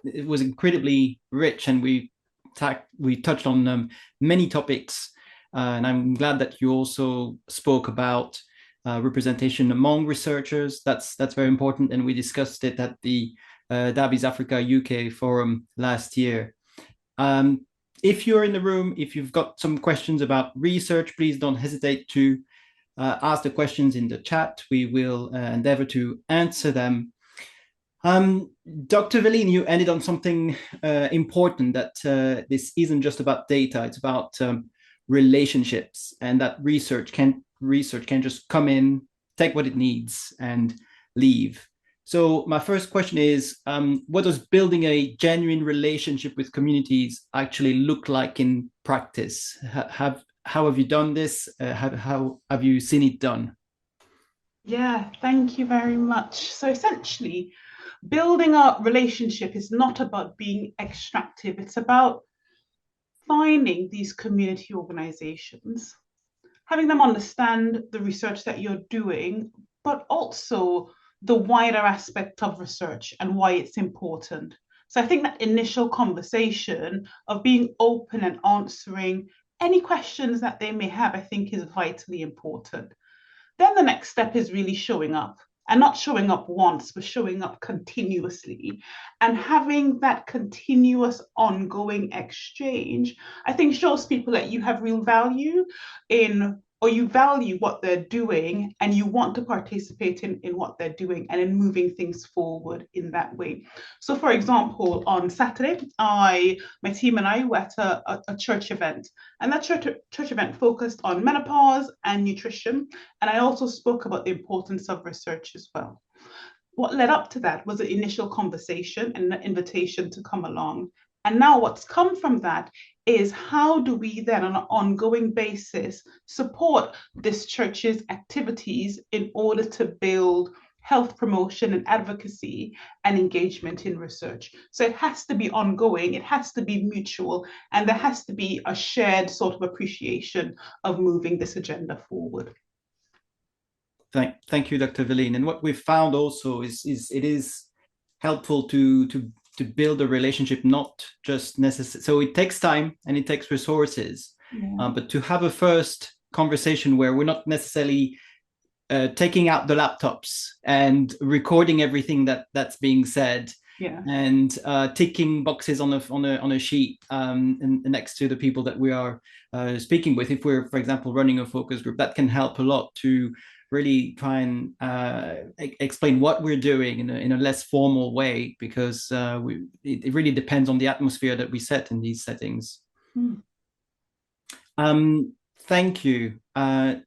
It was incredibly rich, and we touched on many topics. And I'm glad that you also spoke about representation among researchers. That's very important, and we discussed it at the Diabetes Africa UK forum last year. If you're in the room, if you've got some questions about research, please don't hesitate to ask the questions in the chat. We will endeavor to answer them. Dr. Veline, you ended on something important, that this isn't just about data, it's about relationships, and that research can just come in, take what it needs, and leave. So my first question is, what does building a genuine relationship with communities actually look like in practice? How have you done this? How have you seen it done? Yeah, thank you very much. So essentially, building a relationship is not about being extractive. It's about finding these community organizations, having them understand the research that you're doing, but also the wider aspect of research and why it's important. So I think that initial conversation of being open and answering any questions that they may have, I think is vitally important. Then the next step is really showing up, and not showing up once, but showing up continuously, and having that continuous ongoing exchange, I think shows people that you have real value in, or you value what they're doing, and you want to participate in what they're doing and in moving things forward in that way. So for example, on Saturday, my team and I were at a church event, and that church event focused on menopause and nutrition. And I also spoke about the importance of research as well. What led up to that was an initial conversation and an invitation to come along. And now what's come from that is, how do we then on an ongoing basis support this church's activities in order to build health promotion and advocacy and engagement in research. So it has to be ongoing, it has to be mutual, and there has to be a shared sort of appreciation of moving this agenda forward. Thank you, Dr. Veline. And what we've found also is it is helpful to build a relationship, not just necessary. So it takes time and it takes resources, but to have a first conversation where we're not necessarily taking out the laptops and recording everything that's being said, and ticking boxes on a sheet and next to the people that we are speaking with. If we're, for example, running a focus group, that can help a lot to really try and explain what we're doing in a less formal way, because it really depends on the atmosphere that we set in these settings. Thank you. A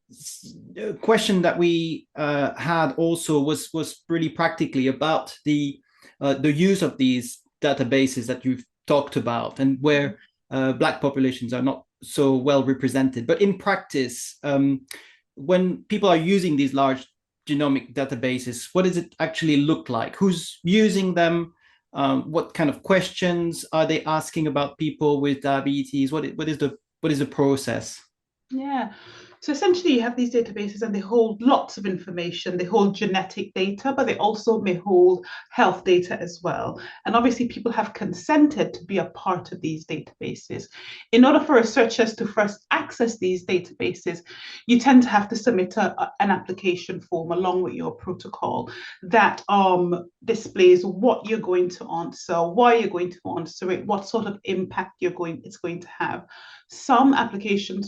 question that we had also was really practically about the use of these databases that you've talked about, and where Black populations are not so well represented. But in practice, when people are using these large genomic databases, what does it actually look like? Who's using them? What kind of questions are they asking about people with diabetes? What is the process? Yeah. So essentially you have these databases and they hold lots of information. They hold genetic data, but they also may hold health data as well. And obviously people have consented to be a part of these databases. In order for researchers to first access these databases, you tend to have to submit an application form along with your protocol that displays what you're going to answer, why you're going to answer it, what sort of impact it's going to have. Some application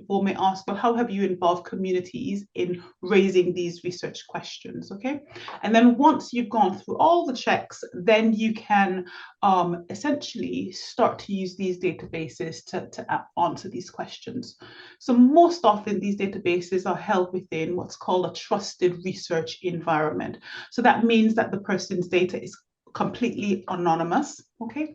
form may ask, well, how have you involved communities in raising these research questions, okay? And then once you've gone through all the checks, then you can essentially start to use these databases to answer these questions. So most often these databases are held within what's called a trusted research environment. So that means that the person's data is completely anonymous, okay?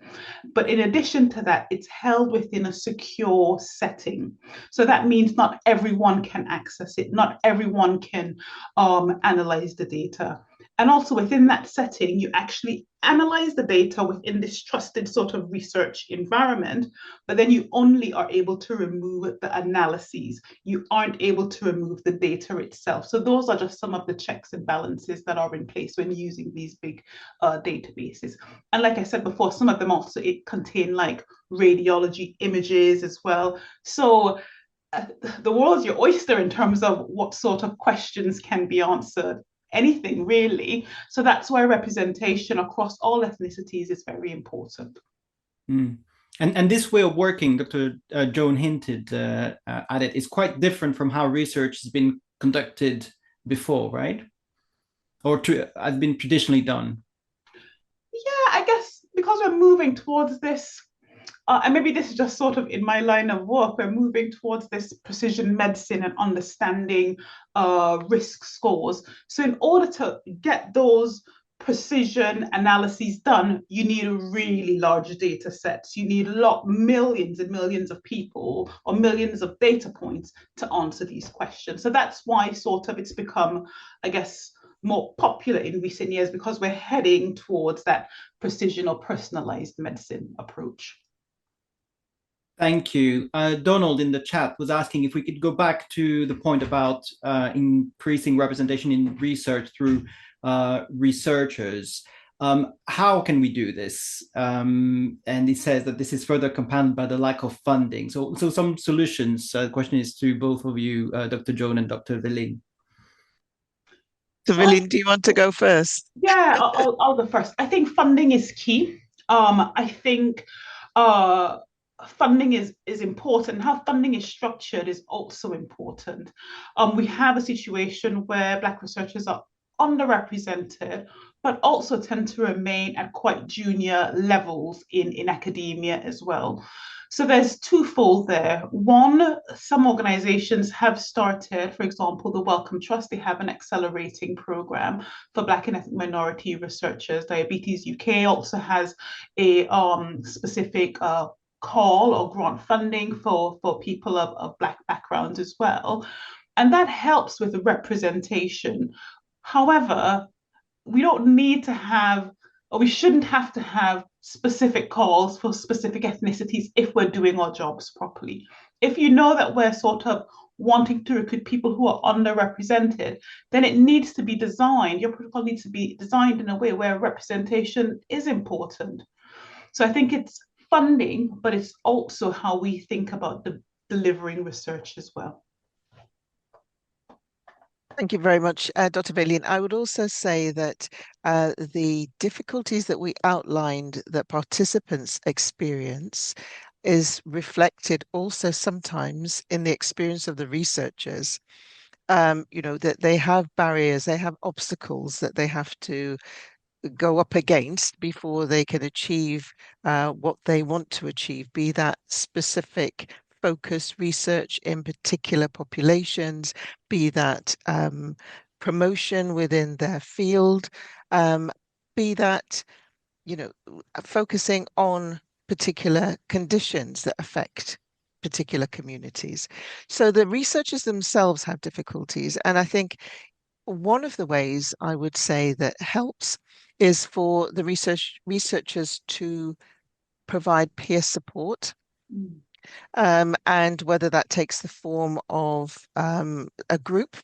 But in addition to that, it's held within a secure setting. So that means not everyone can access it, not everyone can analyze the data. And also within that setting, you actually analyze the data within this trusted sort of research environment, but then you only are able to remove the analyses. You aren't able to remove the data itself. So those are just some of the checks and balances that are in place when using these big databases. And like I said before, some of them also contain like radiology images as well. So the world's your oyster in terms of what sort of questions can be answered, anything really. So that's why representation across all ethnicities is very important. Mm. And this way of working, Dr. Joan hinted at it, is quite different from how research has been conducted before, right? Or has been traditionally done. Yeah, I guess because we're moving towards this, and maybe this is just sort of in my line of work, we're moving towards this precision medicine and understanding risk scores. So in order to get those precision analyses done, you need really large data sets. You need millions and millions of people or millions of data points to answer these questions. So that's why sort of it's become, I guess, more popular in recent years, because we're heading towards that precision or personalized medicine approach. Thank you. Donald in the chat was asking if we could go back to the point about increasing representation in research through researchers. How can we do this? And he says that this is further compounded by the lack of funding. So some solutions. The question is to both of you, Dr. Joan and Dr. Veline. So, Veline, do you want to go first? Yeah, I'll go first. I think funding is key. I think funding is important. How funding is structured is also important. We have a situation where Black researchers are underrepresented, but also tend to remain at quite junior levels in academia as well. So there's twofold there. One, some organizations have started, for example, the Wellcome Trust, they have an accelerating program for Black and ethnic minority researchers. Diabetes UK also has a specific call or grant funding for people of Black backgrounds as well. And that helps with the representation. However, we don't need to have, or we shouldn't have to have specific calls for specific ethnicities if we're doing our jobs properly. If you know that we're sort of wanting to recruit people who are underrepresented, then it needs to be designed, your protocol needs to be designed in a way where representation is important. So I think it's funding, but it's also how we think about delivering research as well. Thank you very much, Dr. Veline. I would also say that the difficulties that we outlined that participants experience is reflected also sometimes in the experience of the researchers. That they have barriers, they have obstacles that they have to go up against before they can achieve what they want to achieve, be that specific focused research in particular populations, be that promotion within their field, be that, focusing on particular conditions that affect particular communities. So the researchers themselves have difficulties. And I think one of the ways I would say that helps is for the researchers to provide peer support. And whether that takes the form of a group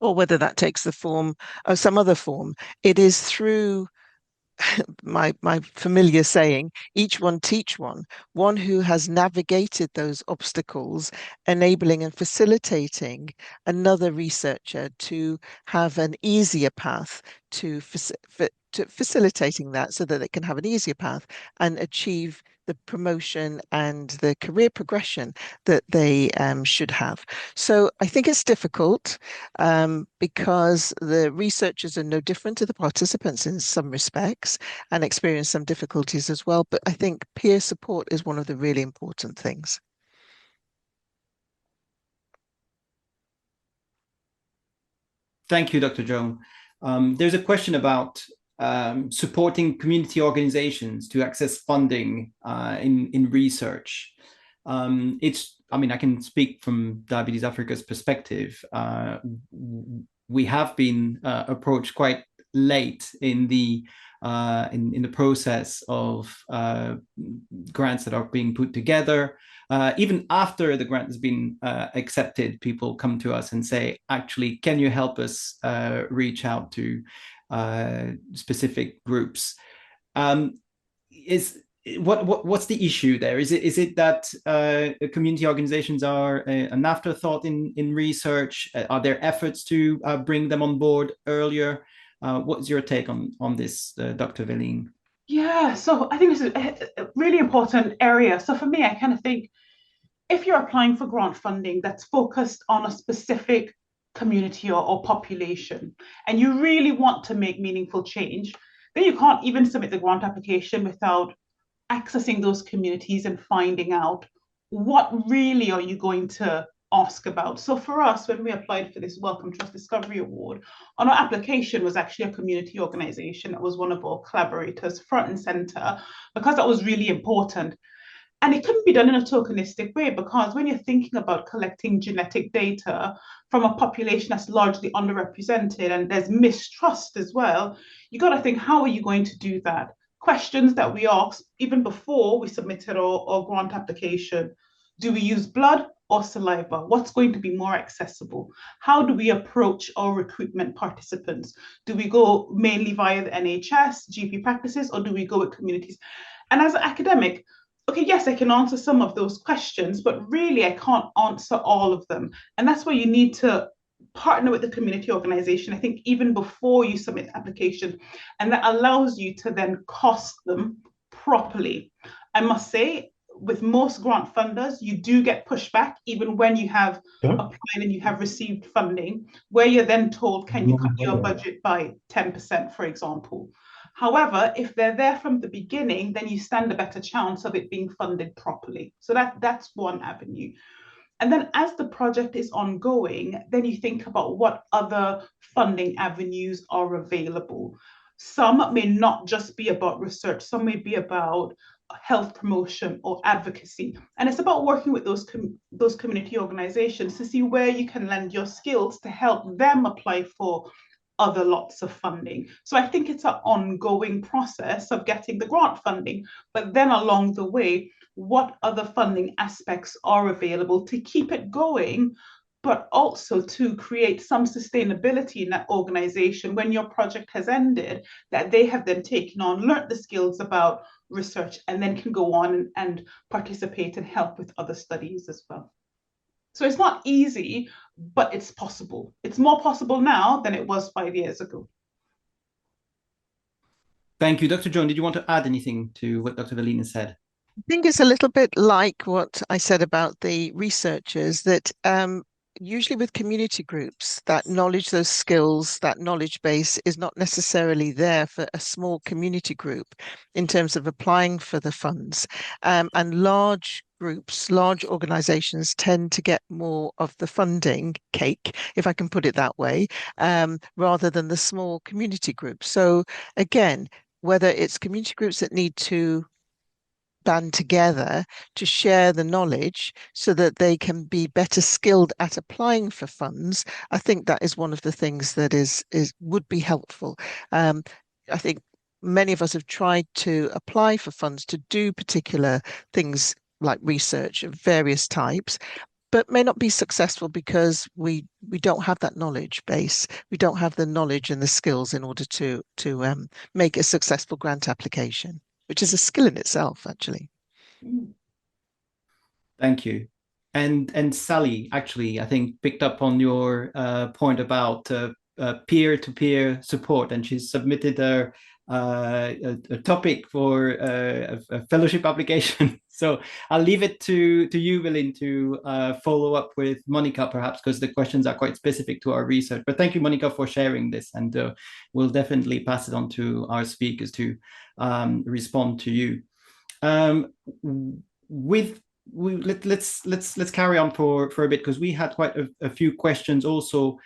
or whether that takes the form of some other form, it is through my familiar saying, each one teach one who has navigated those obstacles, enabling and facilitating another researcher to have an easier path to facilitating that, so that they can have an easier path and achieve the promotion and the career progression that they should have. So I think it's difficult because the researchers are no different to the participants in some respects and experience some difficulties as well. But I think peer support is one of the really important things. Thank you, Dr. Joan. There's a question about supporting community organizations to access funding in research. I can speak from Diabetes Africa's perspective. We have been approached quite late in the process of grants that are being put together. Even after the grant has been accepted, people come to us and say, actually, can you help us reach out to specific groups? What's the issue there? Is it that community organizations are an afterthought in research? Are there efforts to bring them on board earlier? What's your take on this, Dr. Veline? Yeah, so I think this is a really important area. So for me, I kind of think if you're applying for grant funding that's focused on a specific community or population, and you really want to make meaningful change, then you can't even submit the grant application without accessing those communities and finding out what really are you going to ask about. So for us, when we applied for this Wellcome Trust Discovery Award, on our application was actually a community organization that was one of our collaborators front and center, because that was really important. And it couldn't be done in a tokenistic way, because when you're thinking about collecting genetic data from a population that's largely underrepresented and there's mistrust as well, you got to think, how are you going to do that? Questions that we asked even before we submitted our grant application. Do we use blood or saliva? What's going to be more accessible? How do we approach our recruitment participants? Do we go mainly via the NHS, GP practices, or do we go with communities? And as an academic, okay, yes, I can answer some of those questions, but really I can't answer all of them. And that's where you need to partner with the community organization, I think, even before you submit the application. And that allows you to then cost them properly. I must say, with most grant funders, you do get pushback, even when you have applied and you have received funding, where you're then told, can you cut your budget by 10%, for example. However, if they're there from the beginning, then you stand a better chance of it being funded properly. So that's one avenue. And then as the project is ongoing, then you think about what other funding avenues are available. Some may not just be about research, some may be about health promotion or advocacy. And it's about working with those community organizations to see where you can lend your skills to help them apply for other lots of funding. So I think it's an ongoing process of getting the grant funding, but then along the way, what other funding aspects are available to keep it going, but also to create some sustainability in that organization when your project has ended, that they have then taken on, learnt the skills about research, and then can go on and participate and help with other studies as well. So it's not easy, but it's possible. It's more possible now than it was 5 years ago. Thank you. Dr. Joan, did you want to add anything to what Dr. Veline said? I think it's a little bit like what I said about the researchers, that usually with community groups, that knowledge, those skills, that knowledge base is not necessarily there for a small community group in terms of applying for the funds. And large groups, large organizations tend to get more of the funding cake, if I can put it that way, rather than the small community groups. So again, whether it's community groups that need to band together to share the knowledge so that they can be better skilled at applying for funds, I think that is one of the things that would be helpful. I think many of us have tried to apply for funds to do particular things like research of various types, but may not be successful because we don't have that knowledge base. We don't have the knowledge and the skills in order to make a successful grant application, which is a skill in itself, actually. Thank you. And Sally, actually, I think picked up on your point about peer-to-peer support, and she's submitted a topic for a fellowship application. So I'll leave it to you, Veline, to follow up with Monica, perhaps, because the questions are quite specific to our research. But thank you, Monica, for sharing this, and we'll definitely pass it on to our speakers to respond to you. Let's carry on for a bit, because we had quite a few questions also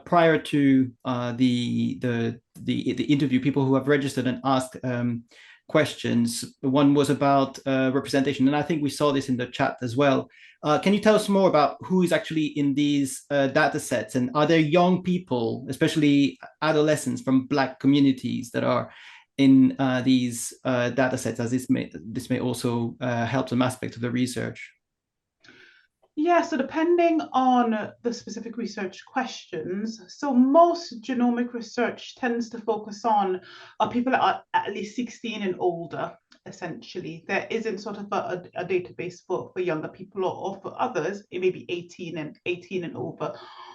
prior to the interview. People who have registered and asked questions. One was about representation, and I think we saw this in the chat as well. Can you tell us more about who is actually in these data sets, and are there young people, especially adolescents from Black communities, that are in these data sets, as this may also help some aspect of the research? Yeah, so depending on the specific research questions, so most genomic research tends to focus on people that are at least 16 and older, essentially. There isn't sort of a database for younger people, or for others, it may be 18 and over.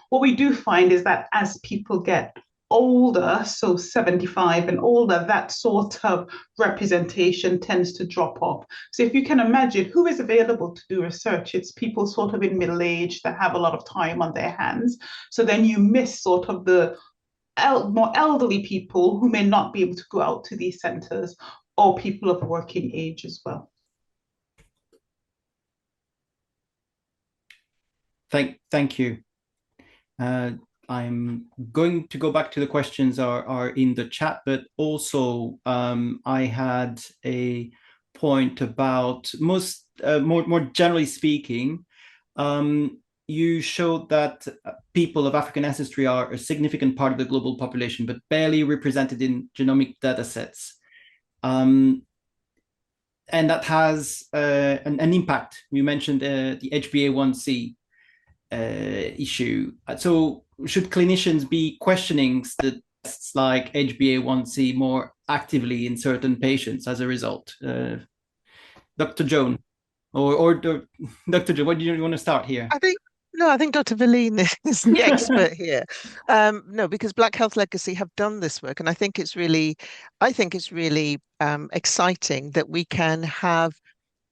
What we do find is that as people get older, so 75 and older, that sort of representation tends to drop off. So if you can imagine who is available to do research, it's people sort of in middle age that have a lot of time on their hands. So then you miss sort of the more elderly people who may not be able to go out to these centers, or people of working age as well. Thank you. I'm going to go back to the questions are in the chat, but also I had a point about more generally speaking. You showed that people of African ancestry are a significant part of the global population, but barely represented in genomic data sets. And that has an impact. You mentioned the HbA1c issue. So should clinicians be questioning the tests like HbA1c more actively in certain patients as a result? Dr. Joan, or Dr. Joan, what do you want to start here? I think Dr. Veline is the expert here. No, because Black Health Legacy have done this work, and I think it's really exciting that we can have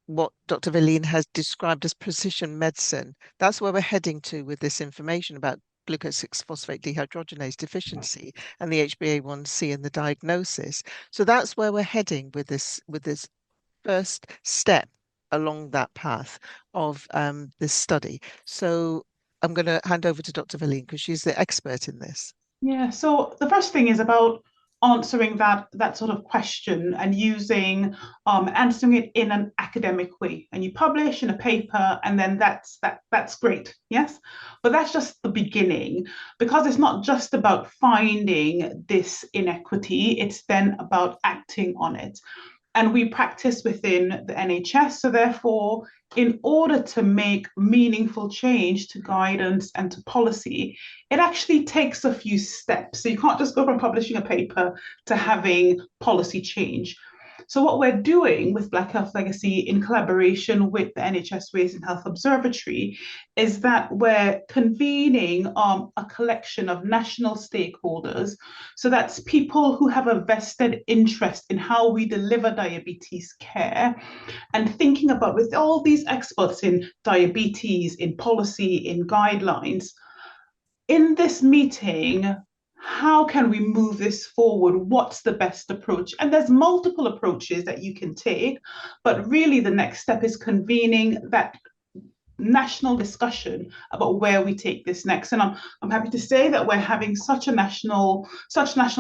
what Dr. Veline has described as precision medicine. That's where we're heading to with this information about glucose 6-phosphate dehydrogenase deficiency and the HbA1c and the diagnosis. So that's where we're heading with this first step along that path of this study. So I'm going to hand over to Dr. Veline because she's the expert in this. Yeah, so the first thing is about answering that sort of question and answering it in an academic way. And you publish in a paper, and then that's great, yes? But that's just the beginning, because it's not just about finding this inequity, it's then about acting on it. And we practice within the NHS, so therefore, in order to make meaningful change to guidance and to policy, it actually takes a few steps. So you can't just go from publishing a paper to having policy change. So what we're doing with Black Health Legacy in collaboration with the NHS Raising Health Observatory is that we're convening a collection of national stakeholders. So that's people who have a vested interest in how we deliver diabetes care, and thinking about, with all these experts in diabetes, in policy, in guidelines, in this meeting, how can we move this forward? What's the best approach? And there's multiple approaches that you can take, but really the next step is convening that national discussion about where we take this next. And I'm happy to say that we're having such national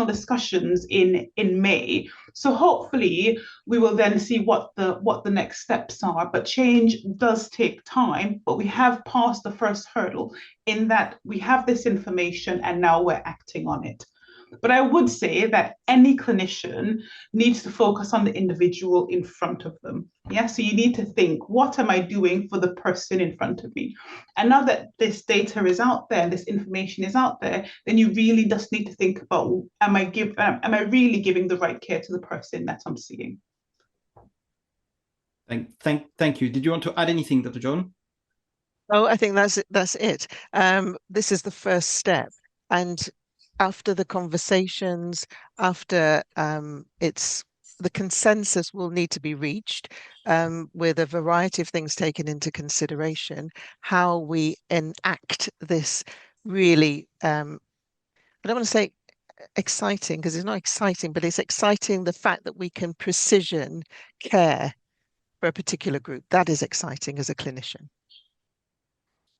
discussions in May. So hopefully we will then see what the next steps are. But change does take time, but we have passed the first hurdle in that we have this information and now we're acting on it. But I would say that any clinician needs to focus on the individual in front of them. Yeah, so you need to think, what am I doing for the person in front of me? And now that this data is out there and this information is out there, then you really just need to think about, am I really giving the right care to the person that I'm seeing? Thank you. Did you want to add anything, Dr. Joan? Oh, I think that's it. This is the first step. And after the conversations, after the consensus will need to be reached with a variety of things taken into consideration, how we enact this really, I don't want to say exciting, because it's not exciting, but it's exciting the fact that we can precision care for a particular group. That is exciting as a clinician.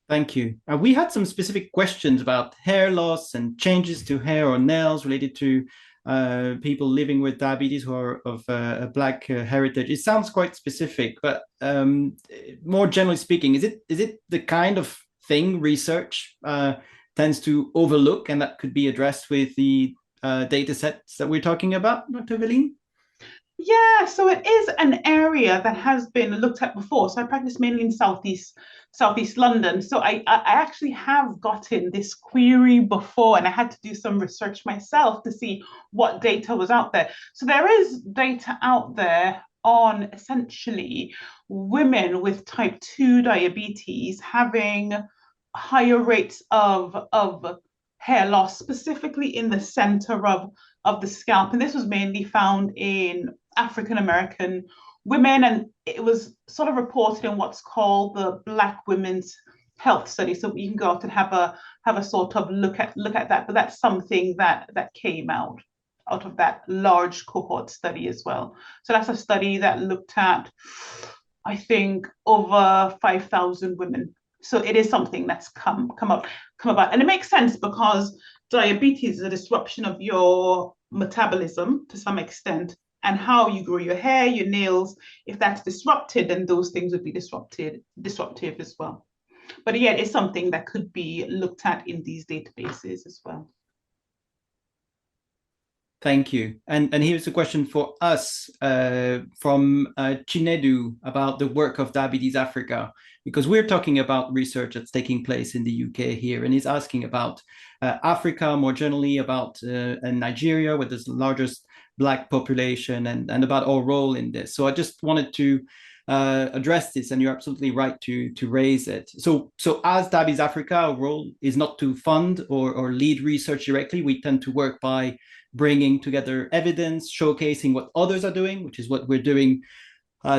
Thank you. We had some specific questions about hair loss and changes to hair or nails related to people living with diabetes who are of a Black heritage. It sounds quite specific, but more generally speaking, is it the kind of thing research tends to overlook, and that could be addressed with the data sets that we're talking about, Dr. Veline? Yeah, so it is an area that has been looked at before. So I practice mainly in Southeast London. So I actually have gotten this query before, and I had to do some research myself to see what data was out there. So there is data out there on essentially women with type 2 diabetes having higher rates of hair loss, specifically in the center of the scalp. And this was mainly found in African American women, and it was sort of reported in what's called the Black Women's Health Study. So you can go out and have a sort of look at that. But that's something that came out of that large cohort study as well. So that's a study that looked at, I think, over 5,000 women. So it is something that's come about, and it makes sense because diabetes is a disruption of your metabolism to some extent, and how you grow your hair, your nails. If that's disrupted, then those things would be disruptive as well. But again, it's something that could be looked at in these databases as well. Thank you. And here's a question for us from Chinedu about the work of Diabetes Africa, because we're talking about research that's taking place in the UK here, and he's asking about Africa more generally, about Nigeria, where there's the largest Black population, and about our role in this. So I just wanted to address this, and you're absolutely right to raise it. So as Diabetes Africa, our role is not to fund or lead research directly. We tend to work by bringing together evidence, showcasing what others are doing, which is what we're doing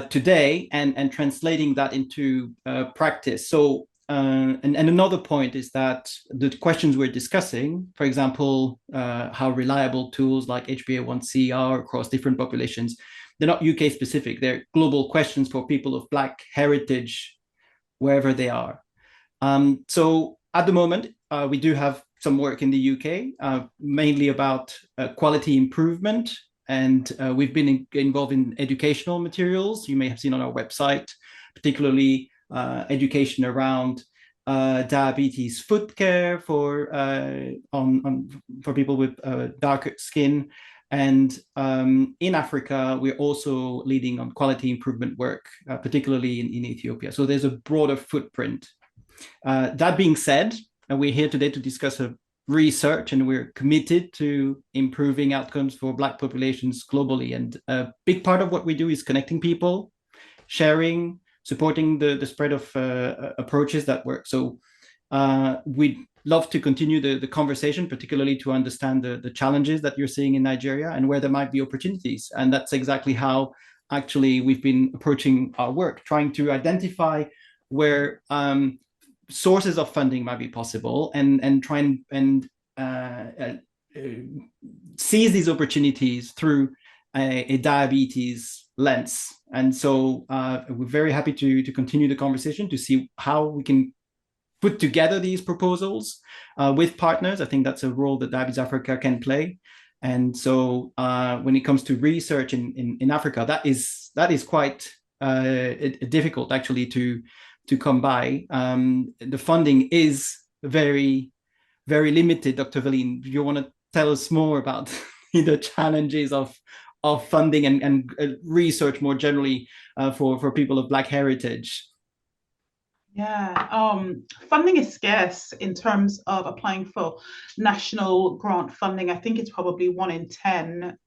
today, and translating that into practice. So, and another point is that the questions we're discussing, for example, how reliable tools like HbA1c are across different populations, they're not UK specific. They're global questions for people of Black heritage, wherever they are. So at the moment, we do have some work in the UK, mainly about quality improvement. And we've been involved in educational materials. You may have seen on our website, particularly education around diabetes foot care for people with darker skin. And in Africa, we're also leading on quality improvement work, particularly in Ethiopia. So there's a broader footprint. That being said, we're here today to discuss research, and we're committed to improving outcomes for Black populations globally. And a big part of what we do is connecting people, sharing, supporting the spread of approaches that work. So we'd love to continue the conversation, particularly to understand the challenges that you're seeing in Nigeria and where there might be opportunities. And that's exactly how actually we've been approaching our work, trying to identify where sources of funding might be possible, and try and seize these opportunities through a diabetes lens. And so we're very happy to continue the conversation to see how we can put together these proposals with partners. I think that's a role that Diabetes Africa can play. And so when it comes to research in Africa, that is quite difficult actually to come by. The funding is very, very limited. Dr. Veline, do you want to tell us more about the challenges of funding and research more generally for people of Black heritage? Yeah, funding is scarce in terms of applying for national grant funding. I think it's probably 1 in 10,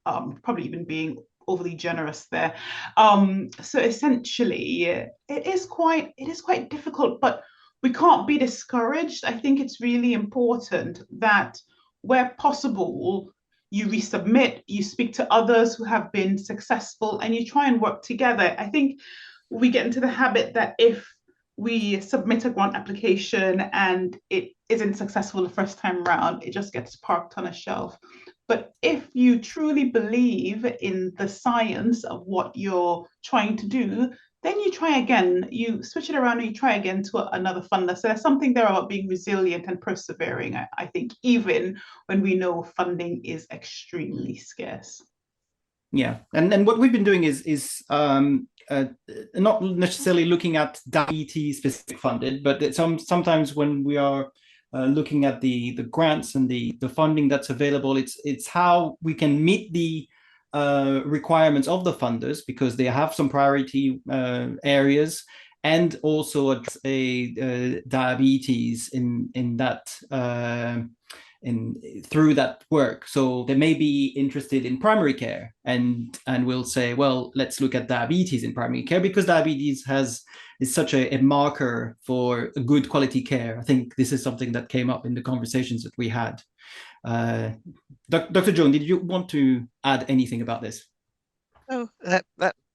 probably even being overly generous there. So essentially, it is quite difficult, but we can't be discouraged. I think it's really important that where possible, you resubmit, you speak to others who have been successful, and you try and work together. I think we get into the habit that if we submit a grant application and it isn't successful the first time around, it just gets parked on a shelf. But if you truly believe in the science of what you're trying to do, then you try again, you switch it around and you try again to another funder. So there's something there about being resilient and persevering, I think, even when we know funding is extremely scarce. Yeah, and what we've been doing is not necessarily looking at diabetes specific funded, but sometimes when we are looking at the grants and the funding that's available, it's how we can meet the requirements of the funders, because they have some priority areas, and also address a diabetes in that through that work. So they may be interested in primary care, and we'll say, well, let's look at diabetes in primary care, because diabetes is such a marker for a good quality care. I think this is something that came up in the conversations that we had. Dr. Joan, did you want to add anything about this? Oh,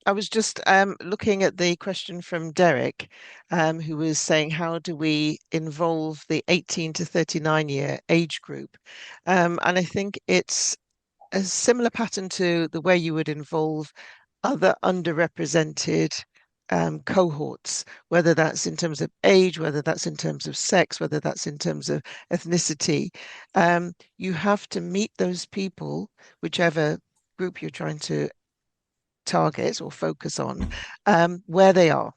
I was just looking at the question from Derek, who was saying, how do we involve the 18 to 39-year age group? And I think it's a similar pattern to the way you would involve other underrepresented cohorts, whether that's in terms of age, whether that's in terms of sex, whether that's in terms of ethnicity. You have to meet those people, whichever group you're trying to target or focus on, where they are.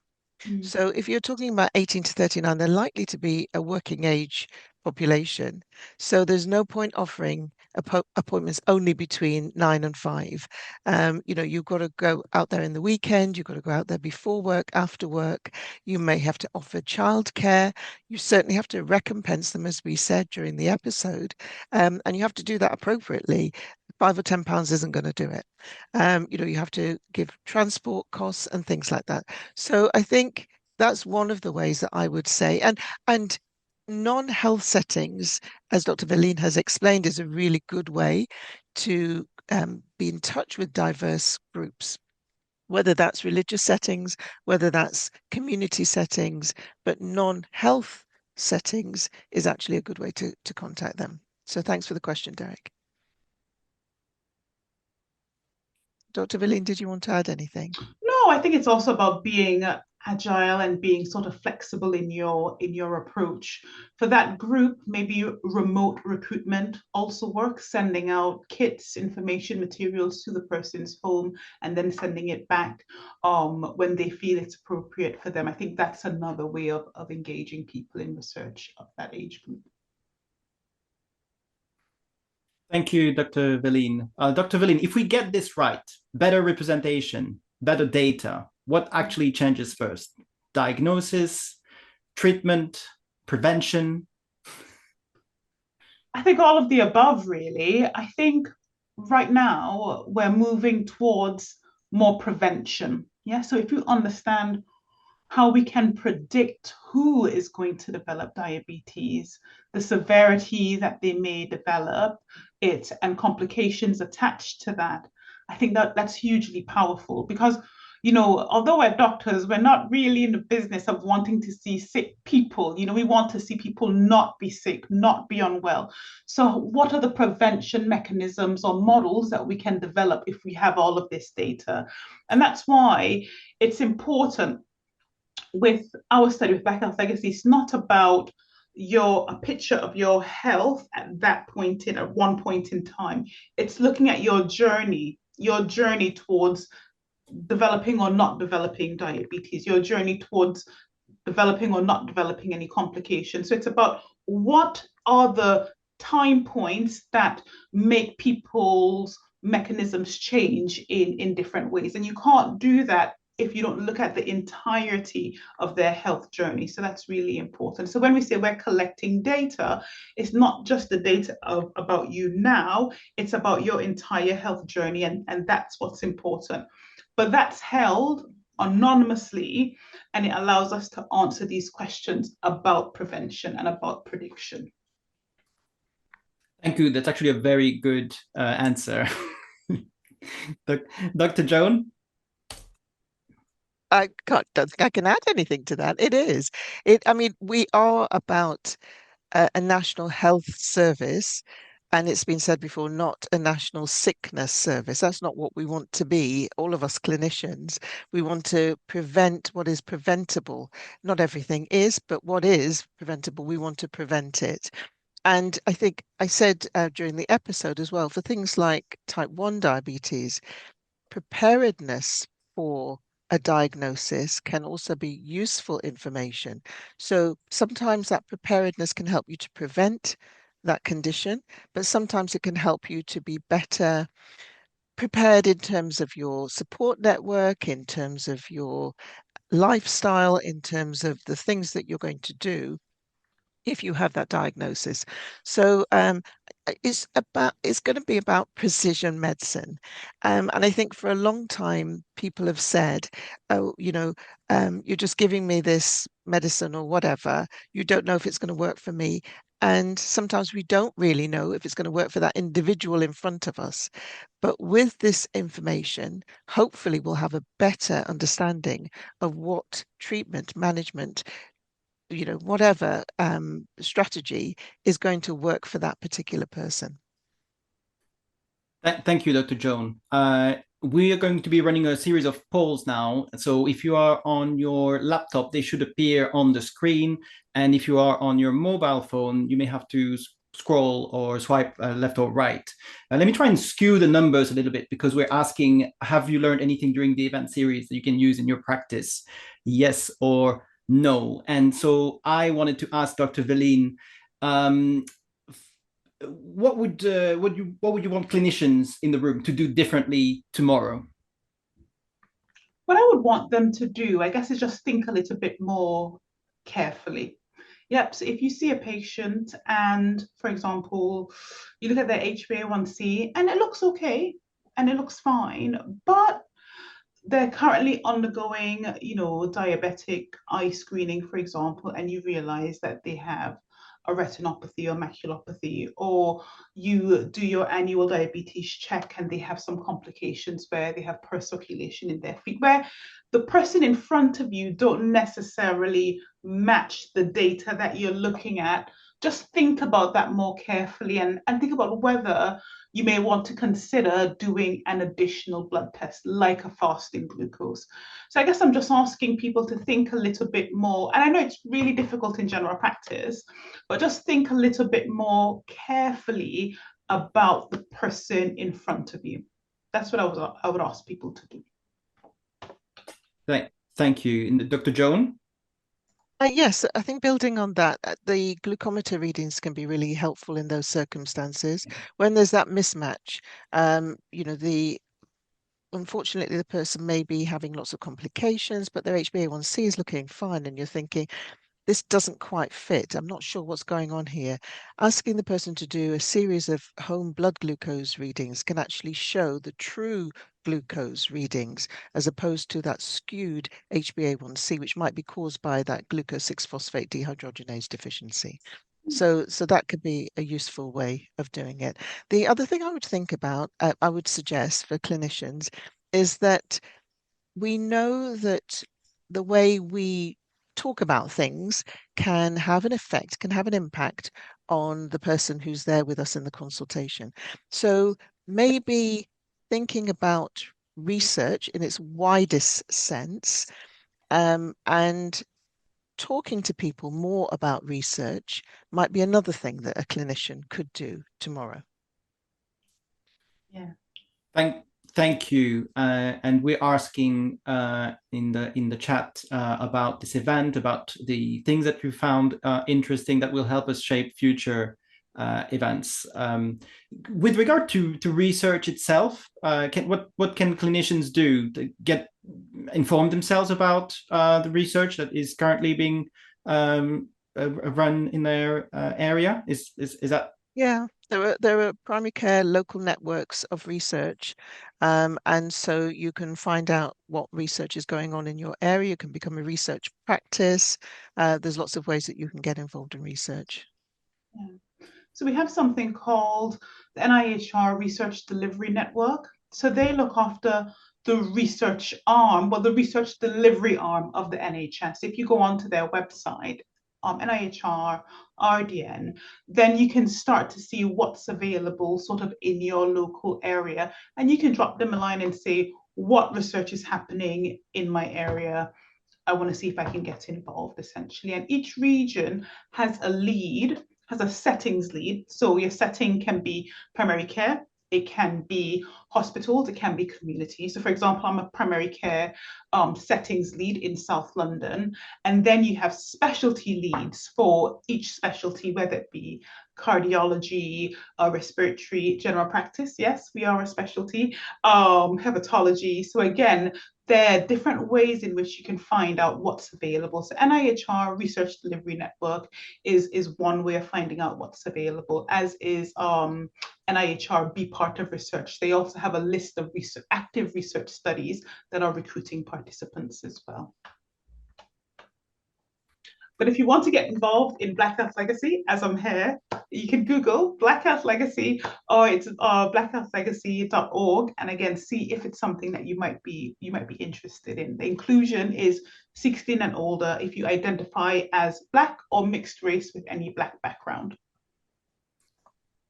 So if you're talking about 18 to 39, they're likely to be a working age population. So there's no point offering appointments only between 9 and 5. You've got to go out there in the weekend, you've got to go out there before work, after work. You may have to offer childcare. You certainly have to recompense them, as we said during the episode. And you have to do that appropriately. £5 or £10 isn't going to do it. You have to give transport costs and things like that. So I think that's one of the ways that I would say, and non-health settings, as Dr. Veline has explained, is a really good way to be in touch with diverse groups, whether that's religious settings, whether that's community settings, but non-health settings is actually a good way to contact them. So thanks for the question, Derek. Dr. Veline, did you want to add anything? No, I think it's also about being agile and being sort of flexible in your approach. For that group, maybe remote recruitment also works, sending out kits, information materials to the person's home and then sending it back when they feel it's appropriate for them. I think that's another way of engaging people in research of that age group. Thank you, Dr. Veline. Dr. Veline, if we get this right, better representation, better data, what actually changes first? Diagnosis, treatment, prevention? I think all of the above, really. I think right now we're moving towards more prevention. Yeah. So if you understand how we can predict who is going to develop diabetes, the severity that they may develop it, and complications attached to that, I think that that's hugely powerful, because although we're doctors, we're not really in the business of wanting to see sick people. We want to see people not be sick, not be unwell. So what are the prevention mechanisms or models that we can develop if we have all of this data? And that's why it's important with our study with Black Health Legacy. It's not about a picture of your health at one point in time. It's looking at your journey towards developing or not developing diabetes, your journey towards developing or not developing any complications. So it's about what are the time points that make people's mechanisms change in different ways. And you can't do that if you don't look at the entirety of their health journey. So that's really important. So when we say we're collecting data, it's not just the data about you now, it's about your entire health journey, and that's what's important. But that's held anonymously, and it allows us to answer these questions about prevention and about prediction. Thank you. That's actually a very good answer. Dr. Joan? I don't think I can add anything to that. It is. I mean, we are about a national health service, and it's been said before, not a national sickness service. That's not what we want to be, all of us clinicians. We want to prevent what is preventable. Not everything is, but what is preventable, we want to prevent it. And I think I said during the episode as well, for things like type 1 diabetes, preparedness for a diagnosis can also be useful information. So sometimes that preparedness can help you to prevent that condition, but sometimes it can help you to be better prepared in terms of your support network, in terms of your lifestyle, in terms of the things that you're going to do if you have that diagnosis. So it's going to be about precision medicine. And I think for a long time, people have said, oh, you're just giving me this medicine or whatever. You don't know if it's going to work for me. And sometimes we don't really know if it's going to work for that individual in front of us. But with this information, hopefully we'll have a better understanding of what treatment management, whatever strategy is going to work for that particular person. Thank you, Dr. Joan. We are going to be running a series of polls now. So if you are on your laptop, they should appear on the screen. And if you are on your mobile phone, you may have to scroll or swipe left or right. Let me try and skew the numbers a little bit, because we're asking, have you learned anything during the event series that you can use in your practice? Yes or no. And so I wanted to ask Dr. Veline, what would you want clinicians in the room to do differently tomorrow? What I would want them to do, I guess, is just think a little bit more carefully. Yep. So if you see a patient and, for example, you look at their HbA1c and it looks okay and it looks fine, but they're currently undergoing, diabetic eye screening, for example, and you realize that they have a retinopathy or maculopathy, or you do your annual diabetes check and they have some complications where they have poor circulation in their feet, where the person in front of you don't necessarily match the data that you're looking at. Just think about that more carefully and think about whether you may want to consider doing an additional blood test, like a fasting glucose. So I guess I'm just asking people to think a little bit more, and I know it's really difficult in general practice, but just think a little bit more carefully about the person in front of you. That's what I would ask people to do. Thank you. Dr. Joan? Yes, I think building on that, the glucometer readings can be really helpful in those circumstances. When there's that mismatch, unfortunately, the person may be having lots of complications, but their HbA1c is looking fine, and you're thinking, this doesn't quite fit. I'm not sure what's going on here. Asking the person to do a series of home blood glucose readings can actually show the true glucose readings, as opposed to that skewed HbA1c, which might be caused by that glucose 6-phosphate dehydrogenase deficiency. So that could be a useful way of doing it. The other thing I would think about, I would suggest for clinicians, is that we know that the way we talk about things can have an effect, can have an impact on the person who's there with us in the consultation. So maybe thinking about research in its widest sense, and talking to people more about research might be another thing that a clinician could do tomorrow. Yeah. Thank you. And we're asking in the chat about this event, about the things that you found interesting that will help us shape future events. With regard to research itself, what can clinicians do to inform themselves about the research that is currently being run in their area? Is that? Yeah, there are primary care local networks of research, and so you can find out what research is going on in your area. You can become a research practice. There's lots of ways that you can get involved in research. Yeah. So we have something called the NIHR Research Delivery Network. So they look after the research arm, well, the research delivery arm of the NHS. If you go onto their website, NIHR, RDN, then you can start to see what's available sort of in your local area. And you can drop them a line and say, what research is happening in my area? I want to see if I can get involved, essentially. And each region has a lead, has a settings lead. So your setting can be primary care, it can be hospitals, it can be community. So for example, I'm a primary care settings lead in South London. And then you have specialty leads for each specialty, whether it be cardiology, respiratory, general practice. Yes, we are a specialty. Hepatology. So again, there are different ways in which you can find out what's available. So NIHR Research Delivery Network is one way of finding out what's available, as is NIHR Be Part of Research. They also have a list of active research studies that are recruiting participants as well. But if you want to get involved in Black Health Legacy, as I'm here, you can Google Black Health Legacy, or it's blackhealthlegacy.org, and again, see if it's something that you might be interested in. The inclusion is 16 and older if you identify as Black or mixed race with any Black background.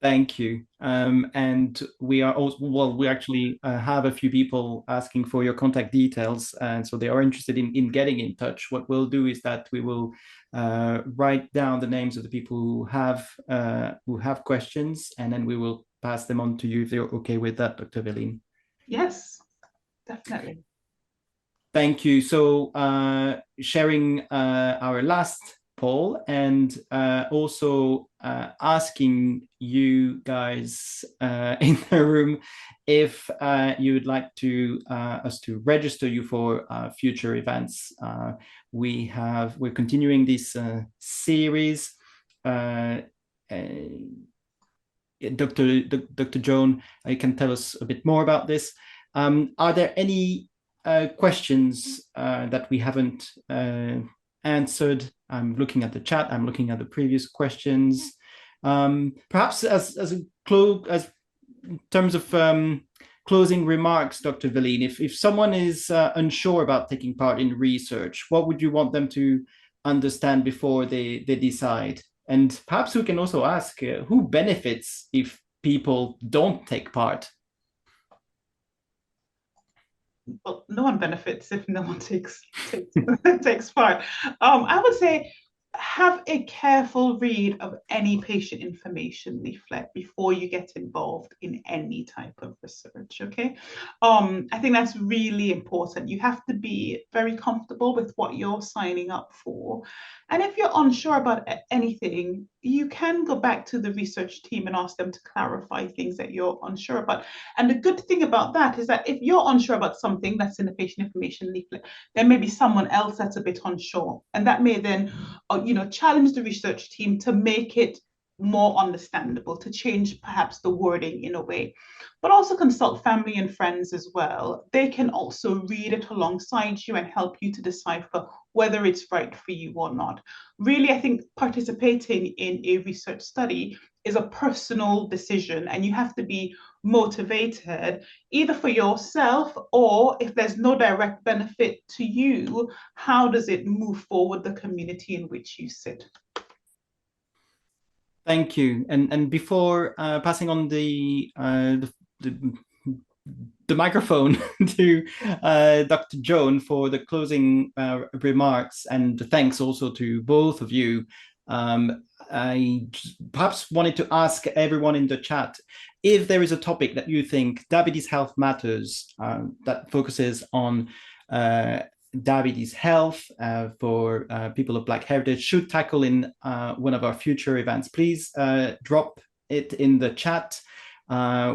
Thank you. And we are also, well, we actually have a few people asking for your contact details. And so they are interested in getting in touch. What we'll do is that we will write down the names of the people who have questions, and then we will pass them on to you if you're okay with that, Dr. Veline. Yes, definitely. Thank you. So sharing our last poll, and also asking you guys in the room if you would like to us to register you for future events. We're continuing this series. Dr. Joan, you can tell us a bit more about this. Are there any questions that we haven't answered? I'm looking at the chat. I'm looking at the previous questions. Perhaps as in terms of closing remarks, Dr. Veline, if someone is unsure about taking part in research, what would you want them to understand before they decide? And perhaps we can also ask who benefits if people don't take part? Well, no one benefits if no one takes part. I would say have a careful read of any patient information leaflet before you get involved in any type of research, okay? I think that's really important. You have to be very comfortable with what you're signing up for. And if you're unsure about anything, you can go back to the research team and ask them to clarify things that you're unsure about. And the good thing about that is that if you're unsure about something that's in the patient information leaflet, there may be someone else that's a bit unsure. And that may then challenge the research team to make it more understandable, to change perhaps the wording in a way, but also consult family and friends as well. They can also read it alongside you and help you to decipher whether it's right for you or not. Really, I think participating in a research study is a personal decision, and you have to be motivated either for yourself, or if there's no direct benefit to you, how does it move forward the community in which you sit? Thank you. And before passing on the microphone to Dr. Joan for the closing remarks, and thanks also to both of you, I perhaps wanted to ask everyone in the chat if there is a topic that you think Diabetes Health Matters that focuses on diabetes health for people of Black heritage should tackle in one of our future events. Please drop it in the chat.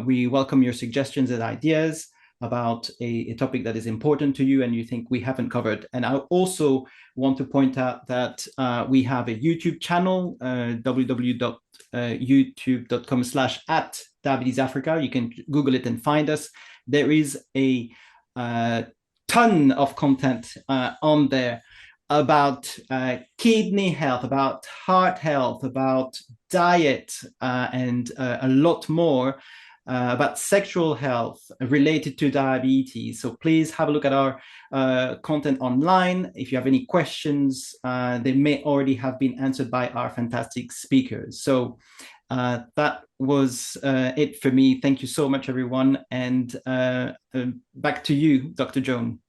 We welcome your suggestions and ideas about a topic that is important to you and you think we haven't covered. And I also want to point out that we have a YouTube channel, www.youtube.com/@diabetesafrica. You can Google it and find us. There is a ton of content on there about kidney health, about heart health, about diet, and a lot more. about sexual health related to diabetes. So please have a look at our content online. If you have any questions, they may already have been answered by our fantastic speakers. So that was it for me. Thank you so much, everyone. And back to you, Dr. Joan.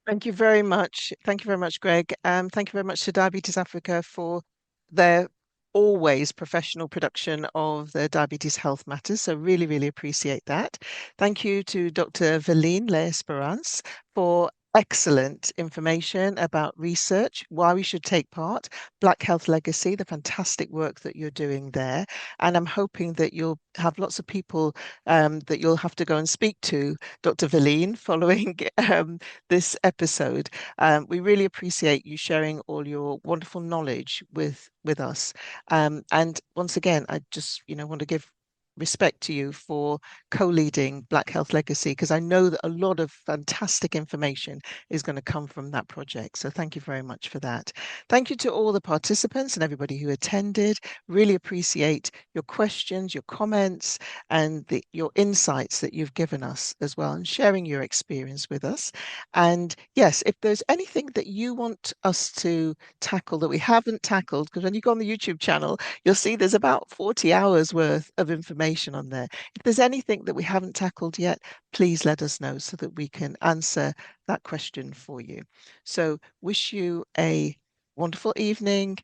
Thank you very much. Thank you very much, Greg. Thank you very much to Diabetes Africa for their always professional production of the Diabetes Health Matters. So really, really appreciate that. Thank you to Dr. Veline L'Esperance for excellent information about research, why we should take part, Black Health Legacy, the fantastic work that you're doing there. And I'm hoping that you'll have lots of people that you'll have to go and speak to, Dr. Veline, following this episode. We really appreciate you sharing all your wonderful knowledge with us. And once again, I just want to give respect to you for co-leading Black Health Legacy, because I know that a lot of fantastic information is going to come from that project. So thank you very much for that. Thank you to all the participants and everybody who attended. Really appreciate your questions, your comments, and your insights that you've given us as well, and sharing your experience with us. And yes, if there's anything that you want us to tackle that we haven't tackled, because when you go on the YouTube channel, you'll see there's about 40 hours worth of information on there. If there's anything that we haven't tackled yet, please let us know so that we can answer that question for you. So wish you a wonderful evening,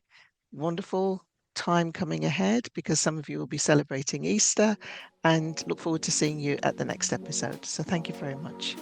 wonderful time coming ahead, because some of you will be celebrating Easter, and look forward to seeing you at the next episode. So thank you very much.